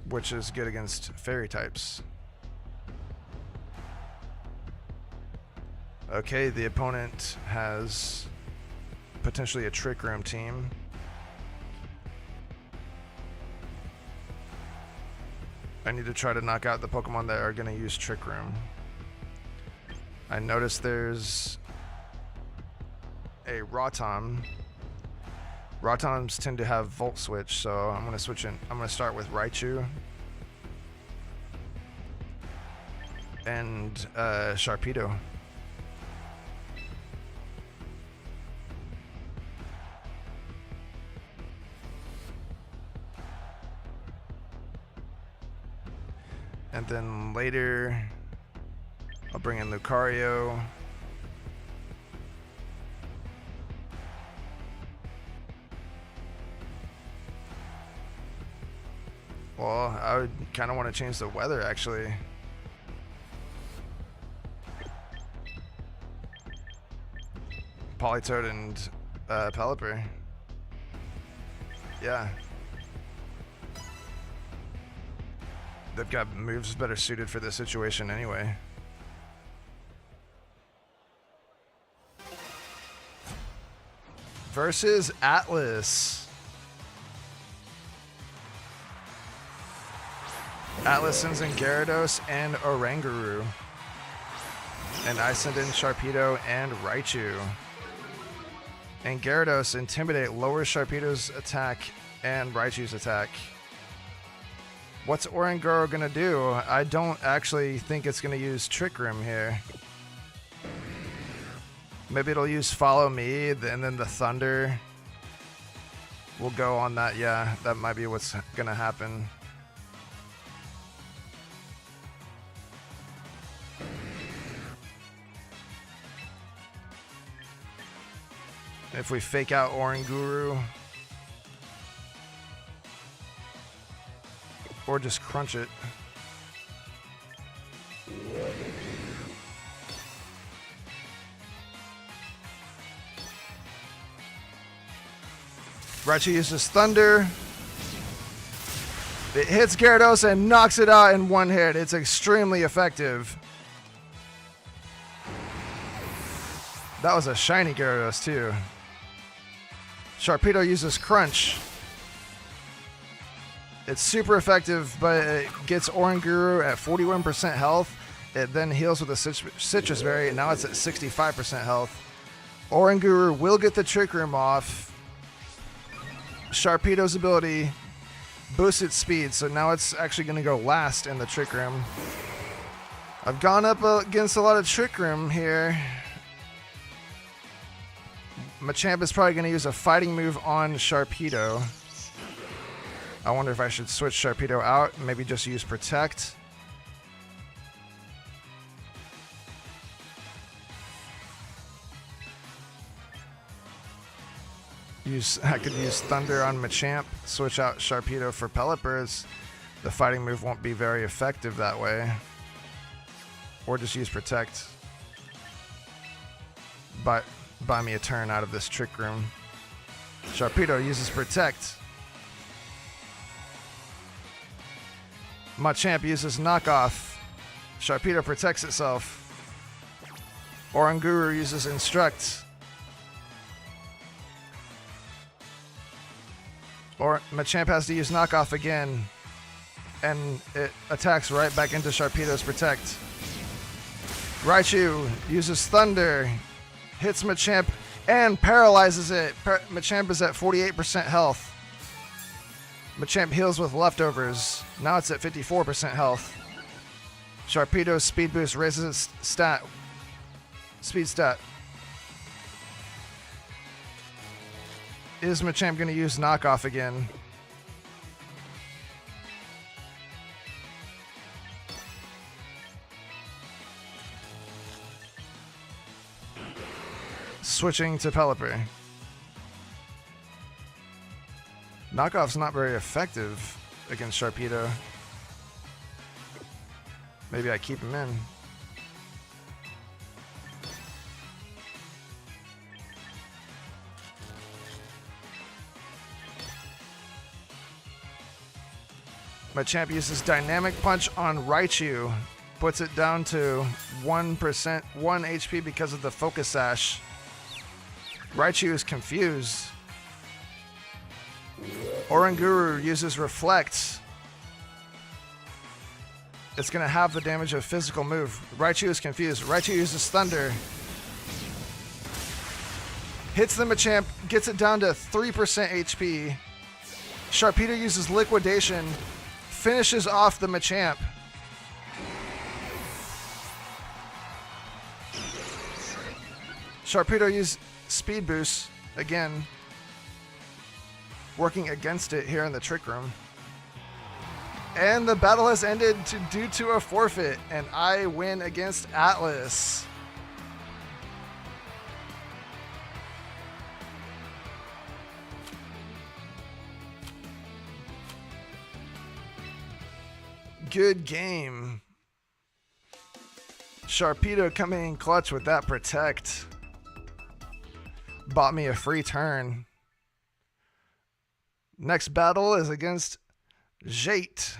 A: which is good against fairy types. Okay, the opponent has potentially a trick room team. I need to try to knock out the Pokemon that are gonna use Trick Room. I noticed there's a Rotom. Rotoms tend to have Volt Switch, so I'm gonna switch in. I'm gonna start with Raichu and Sharpedo. And then later, I'll bring in Lucario. Well, I would kind of want to change the weather, actually. Politoed and Pelipper. Yeah. They've got moves better suited for this situation anyway. Versus Atlas. Atlas sends in Gyarados and Oranguru. And I send in Sharpedo and Raichu. And Gyarados Intimidate lowers Sharpedo's attack and Raichu's attack. What's Oranguru gonna do? I don't actually think it's gonna use Trick Room here. Maybe it'll use Follow Me, and then the Thunder will go on that. Yeah, that might be what's gonna happen. If we fake out Oranguru. Or just crunch it. Raichu uses Thunder. It hits Gyarados and knocks it out in one hit. It's extremely effective. That was a shiny Gyarados too. Sharpedo uses Crunch. It's super effective, but it gets Oranguru at 41% health. It then heals with a Citrus Berry, and now it's at 65% health. Oranguru will get the Trick Room off. Sharpedo's ability boosts its speed, so now it's actually going to go last in the Trick Room. I've gone up against a lot of Trick Room here. Machamp is probably going to use a fighting move on Sharpedo. I wonder if I should switch Sharpedo out and maybe just use Protect. I could use Thunder on Machamp, switch out Sharpedo for Pelipper. The fighting move won't be very effective that way. Or just use Protect. But buy me a turn out of this Trick Room. Sharpedo uses Protect. Machamp uses Knockoff. Sharpedo protects itself. Oranguru uses Instruct. Or Machamp has to use Knockoff again. And it attacks right back into Sharpedo's Protect. Raichu uses Thunder. Hits Machamp and paralyzes it. Machamp is at 48% health. Machamp heals with leftovers. Now it's at 54% health. Sharpedo's Speed Boost raises its speed stat. Is Machamp going to use Knockoff again? Switching to Pelipper. Knockoff's not very effective against Sharpedo. Maybe I keep him in. Machamp uses Dynamic Punch on Raichu. Puts it down to 1%, 1 HP because of the Focus Sash. Raichu is confused. Oranguru uses Reflect. It's going to have the damage of physical move. Raichu is confused. Raichu uses Thunder. Hits the Machamp, gets it down to 3% HP. Sharpedo uses Liquidation. Finishes off the Machamp. Sharpedo uses Speed Boost again, working against it here in the Trick Room. And the battle has ended due to a forfeit, and I win against Atlas. Good game. Sharpedo coming in clutch with that Protect. Bought me a free turn. Next battle is against Jate.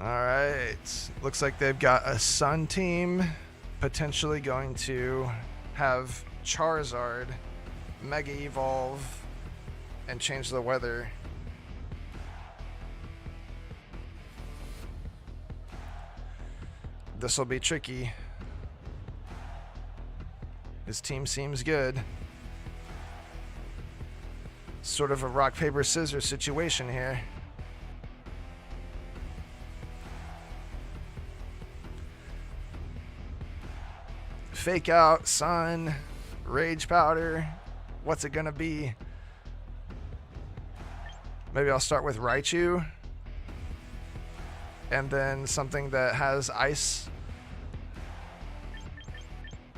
A: Alright. Looks like they've got a Sun team. Potentially going to have Charizard Mega Evolve and change the weather. This will be tricky. His team seems good. Sort of a rock, paper, scissors situation here. Fake Out, Sun, Rage Powder. What's it gonna be? Maybe I'll start with Raichu. And then something that has ice.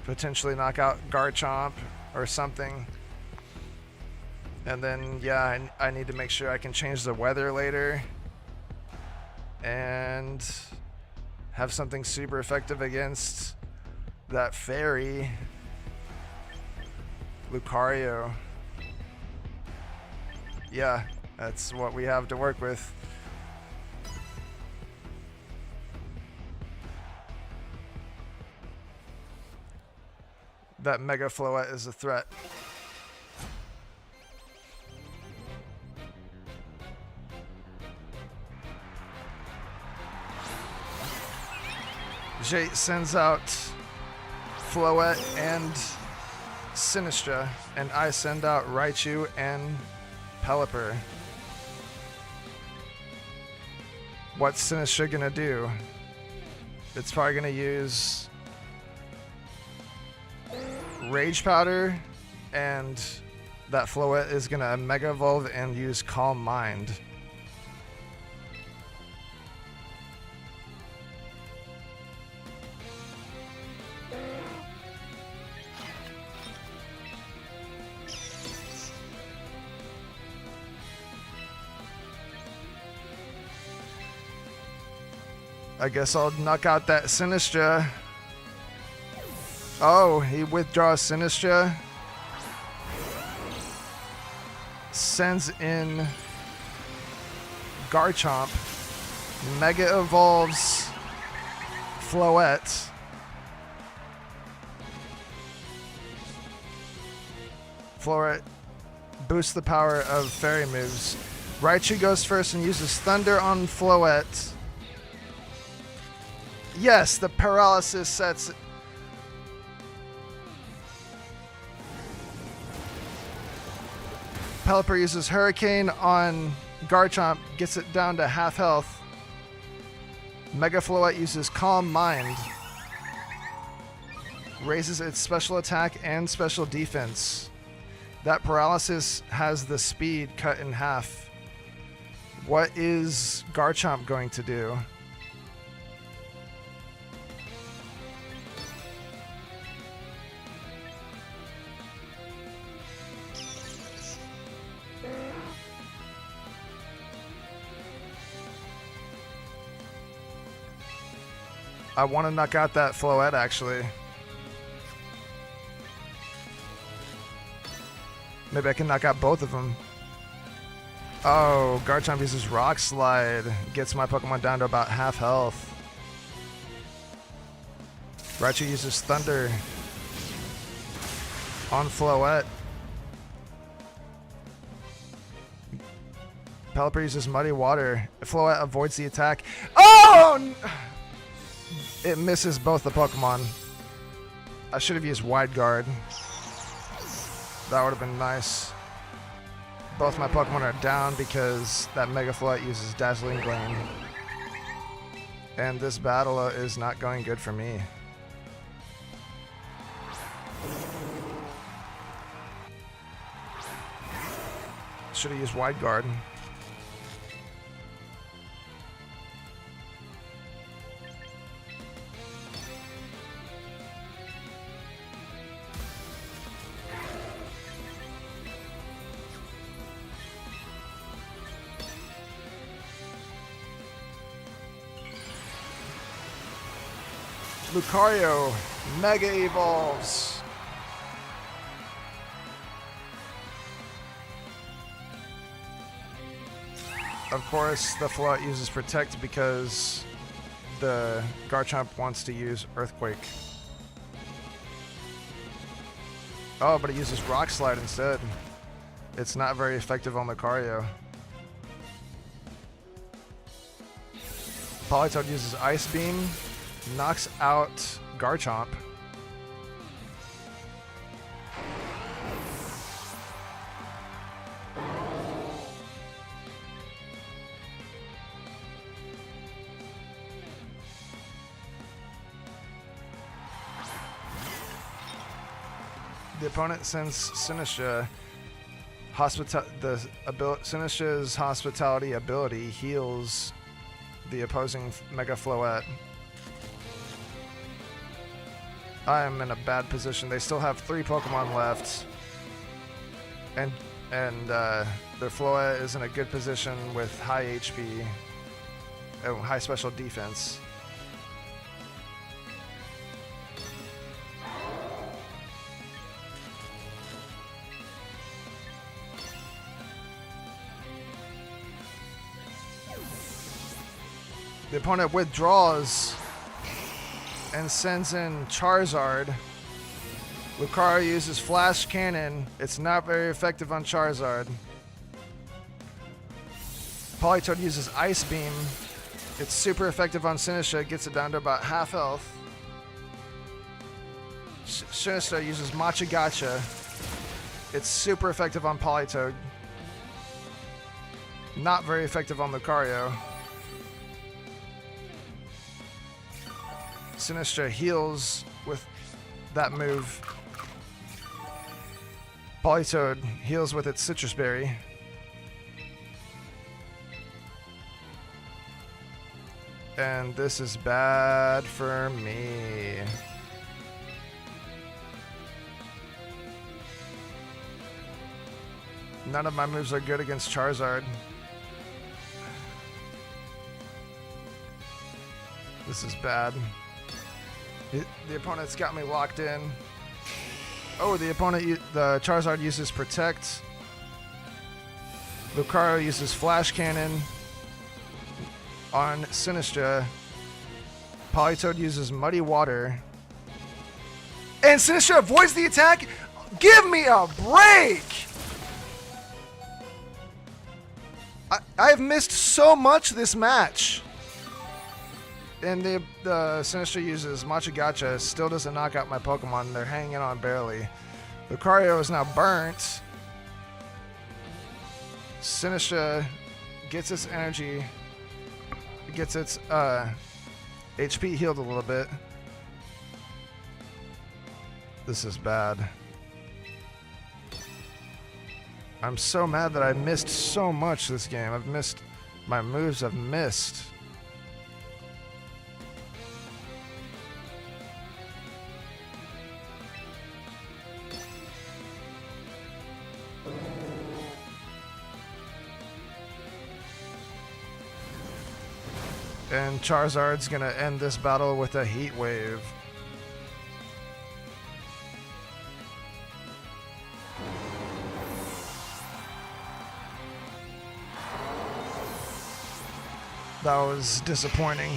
A: Potentially knock out Garchomp or something. And then, yeah, I need to make sure I can change the weather later. And have something super effective against that fairy. Lucario. Yeah, that's what we have to work with. That Mega Floette is a threat. Jate sends out Floette and Sinistra, and I send out Raichu and Pelipper. What's Sinistra gonna do? It's probably gonna use Rage Powder, and that Floette is gonna Mega Evolve and use Calm Mind. I guess I'll knock out that Sinistra. Oh, he withdraws Sinistra. Sends in Garchomp. Mega Evolves Floette. Floette boosts the power of fairy moves. Raichu goes first and uses Thunder on Floette. Yes, the paralysis sets. Pelipper uses Hurricane on Garchomp, gets it down to half health. Mega Floette uses Calm Mind. Raises its special attack and special defense. That paralysis has the speed cut in half. What is Garchomp going to do? I want to knock out that Floette, actually. Maybe I can knock out both of them. Oh, Garchomp uses Rock Slide. Gets my Pokemon down to about half health. Raichu uses Thunder on Floette. Pelipper uses Muddy Water. Floette avoids the attack. Oh! It misses both the Pokemon. I should have used Wide Guard. That would have been nice. Both my Pokemon are down because that Mega Floette uses Dazzling Gleam. And this battle is not going good for me. Should have used Wide Guard. Lucario Mega Evolves. Of course, the Floette uses Protect because the Garchomp wants to use Earthquake. Oh, but it uses Rock Slide instead. It's not very effective on Lucario. Politoed uses Ice Beam. Knocks out Garchomp. The opponent sends Sinistra. Sinistra's Hospitality ability heals the opposing Mega Floette. I am in a bad position. They still have 3 Pokemon left. And their Floette is in a good position with high HP. High special defense. The opponent withdraws and sends in Charizard. Lucario uses Flash Cannon. It's not very effective on Charizard. Politoed uses Ice Beam. It's super effective on Sinistcha. It gets it down to about half health. Sinistcha uses Machigacha. It's super effective on Politoed. Not very effective on Lucario. Sinistcha heals with that move. Politoed heals with its Citrus Berry. And this is bad for me. None of my moves are good against Charizard. This is bad. The opponent's got me locked in. Oh, the Charizard uses Protect. Lucario uses Flash Cannon on Sinistcha. Politoed uses Muddy Water. And Sinistcha avoids the attack? Give me a break! I've missed so much this match. And the Sinistcha uses Machigacha, still doesn't knock out my Pokemon. They're hanging on barely. Lucario is now burnt. Sinistcha gets its energy, gets its HP healed a little bit. This is bad. I'm so mad that I missed so much this game. I've missed my moves. I've missed. And Charizard's gonna end this battle with a Heat Wave. That was disappointing.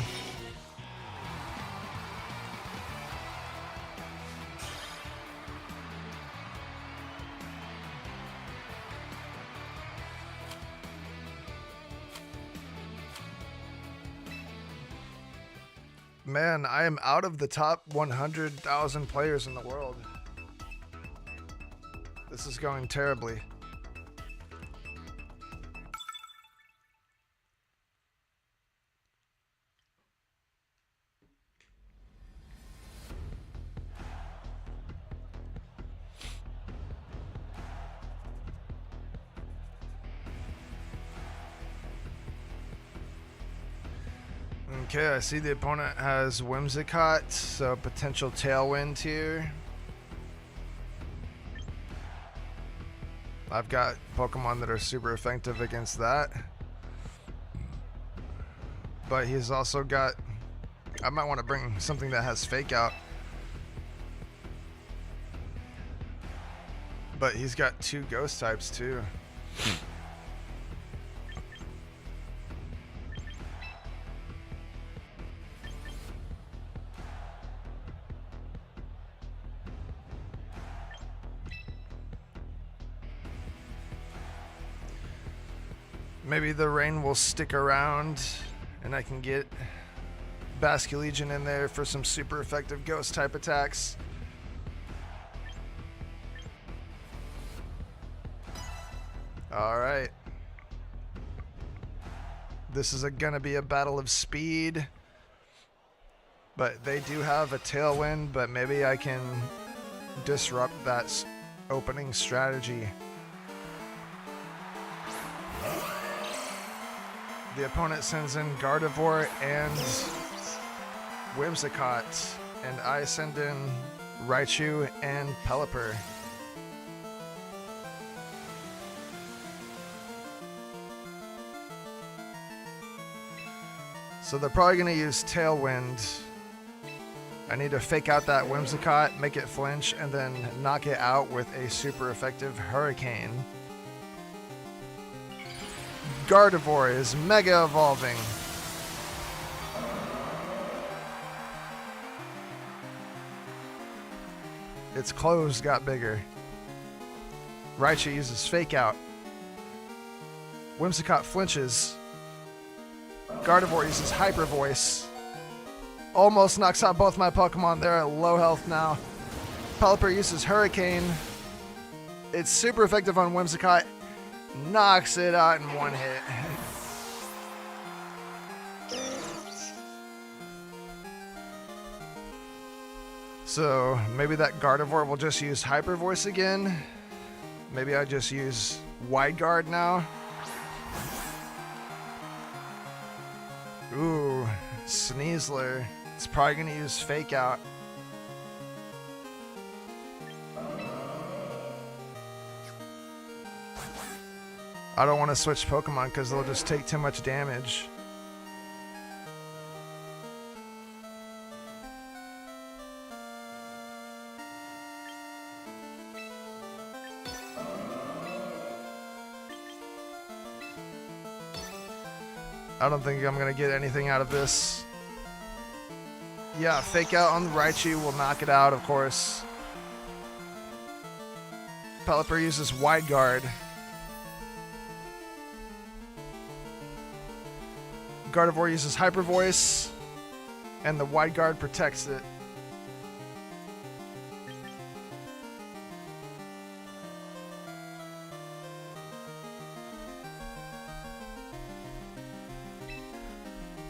A: Man, I am out of the top 100,000 players in the world. This is going terribly. Okay, I see the opponent has Whimsicott, so potential Tailwind here. I've got Pokemon that are super effective against that. But he's also got... I might want to bring something that has Fake Out. But he's got 2 Ghost types too. Maybe the rain will stick around and I can get Basculegion in there for some super effective ghost type attacks. Alright. This is gonna be a battle of speed. But they do have a Tailwind, but maybe I can disrupt that opening strategy. The opponent sends in Gardevoir and Whimsicott, and I send in Raichu and Pelipper. So they're probably going to use Tailwind. I need to fake out that Whimsicott, make it flinch, and then knock it out with a super effective Hurricane. Gardevoir is Mega Evolving. Its clothes got bigger. Raichu uses Fake Out. Whimsicott flinches. Gardevoir uses Hyper Voice. Almost knocks out both my Pokemon. They're at low health now. Pelipper uses Hurricane. It's super effective on Whimsicott. Knocks it out in one hit. So maybe that Gardevoir will just use Hyper Voice again. Maybe I just use Wide Guard now. Ooh, Sneasler. It's probably going to use Fake Out. I don't want to switch Pokemon because they'll just take too much damage. I don't think I'm going to get anything out of this. Yeah, Fake Out on the Raichu will knock it out, of course. Pelipper uses Wide Guard. Gardevoir uses Hyper Voice, and the Wide Guard protects it.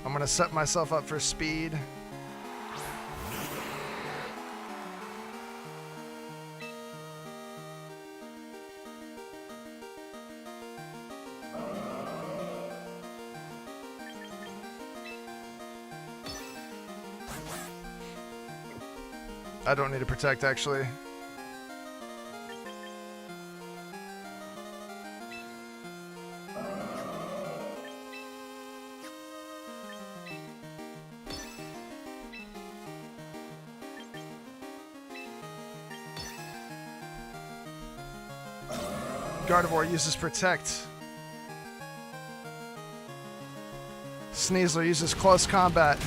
A: I'm going to set myself up for speed. I don't need to protect, actually. Gardevoir uses Protect. Sneasler uses Close Combat.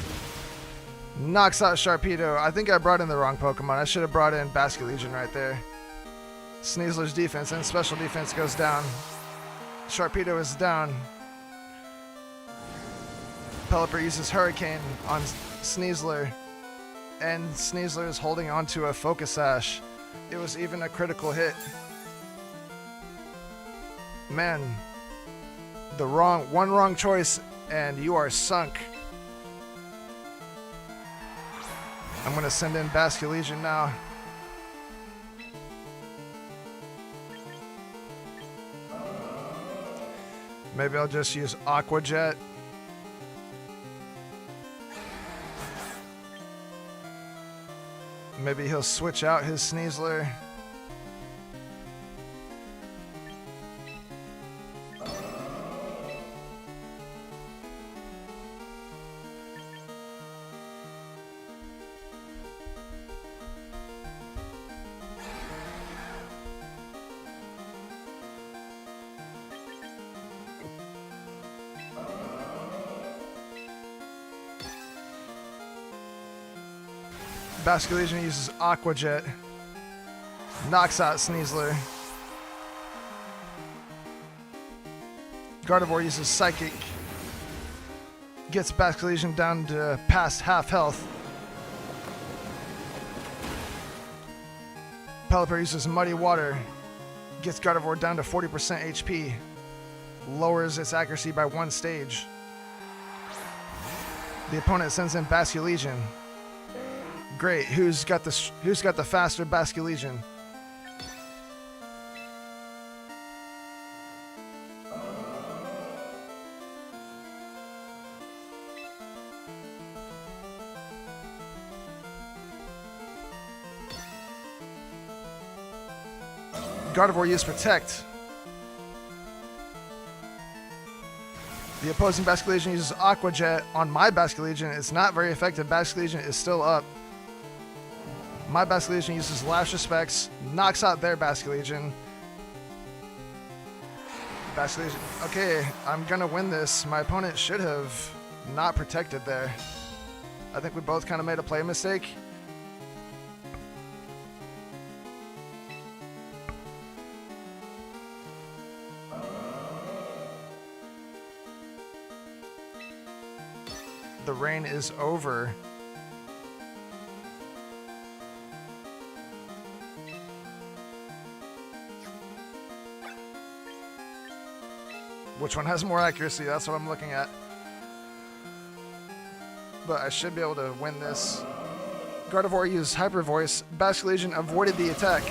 A: Knocks out Sharpedo. I think I brought in the wrong Pokemon. I should have brought in Basculegion right there. Sneasler's defense and special defense goes down. Sharpedo is down. Pelipper uses Hurricane on Sneasler. And Sneasler is holding onto a Focus Sash. It was even a critical hit. Man, one wrong choice and you are sunk. I'm going to send in Basculegion now. Maybe I'll just use Aqua Jet. Maybe he'll switch out his Sneasler. Basculegion uses Aqua Jet. Knocks out Sneasler. Gardevoir uses Psychic. Gets Basculegion down to past half health. Pelipper uses Muddy Water. Gets Gardevoir down to 40% HP. Lowers its accuracy by 1 stage. The opponent sends in Basculegion. Great. Who's got the faster Basculegion? Gardevoir used Protect. The opposing Basculegion uses Aqua Jet on my Basculegion. It's not very effective. Basculegion is still up. My Basculegion uses Lash Respects, knocks out their Basculegion. Basculegion. Okay, I'm gonna win this. My opponent should have not protected there. I think we both kind of made a play mistake. The rain is over. Which one has more accuracy? That's what I'm looking at. But I should be able to win this. Gardevoir used Hyper Voice. Basculegion avoided the attack.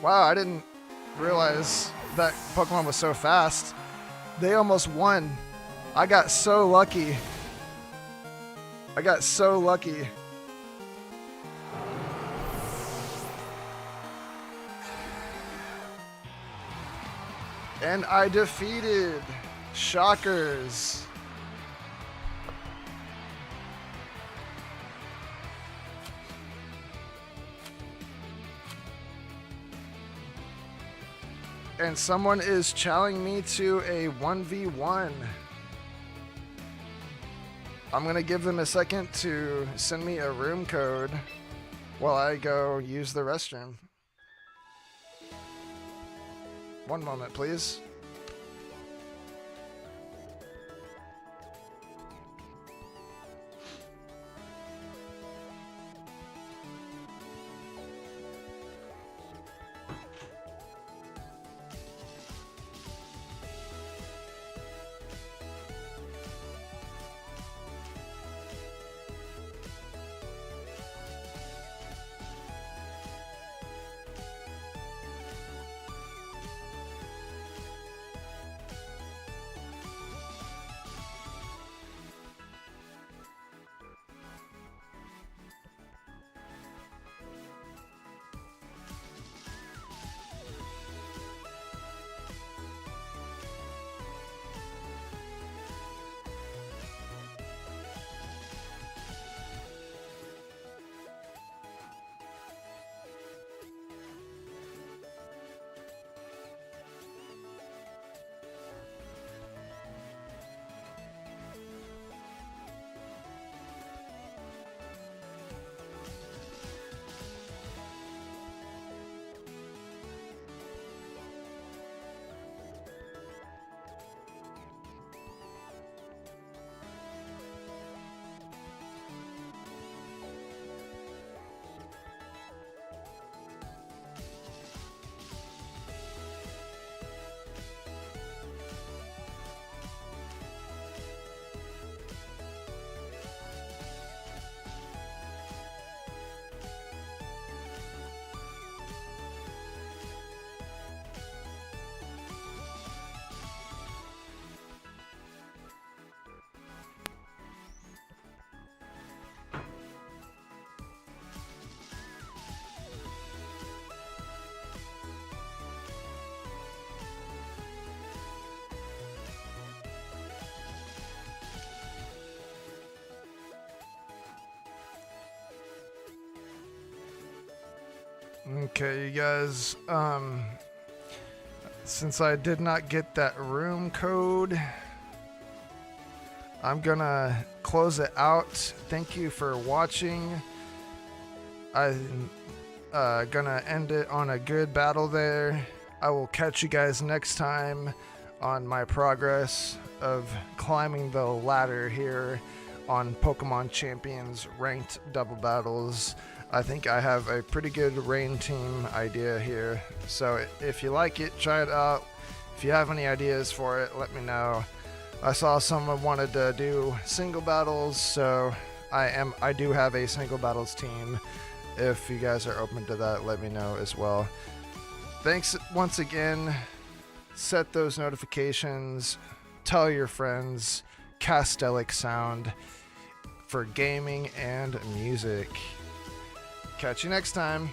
A: Wow, I didn't realize that Pokemon was so fast. They almost won. I got so lucky. I got so lucky. And I defeated Shockers. And someone is challenging me to a 1v1. I'm gonna give them a second to send me a room code while I go use the restroom. One moment, please. Okay, you guys, since I did not get that room code, I'm gonna close it out. Thank you for watching. I'm gonna end it on a good battle there. I will catch you guys next time on my progress of climbing the ladder here on Pokemon Champions ranked double battles. I think I have a pretty good rain team idea here. So if you like it, try it out. If you have any ideas for it, let me know. I saw someone wanted to do single battles, so I do have a single battles team. If you guys are open to that, let me know as well. Thanks once again. Set those notifications. Tell your friends. Castelic Sound for gaming and music. Catch you next time.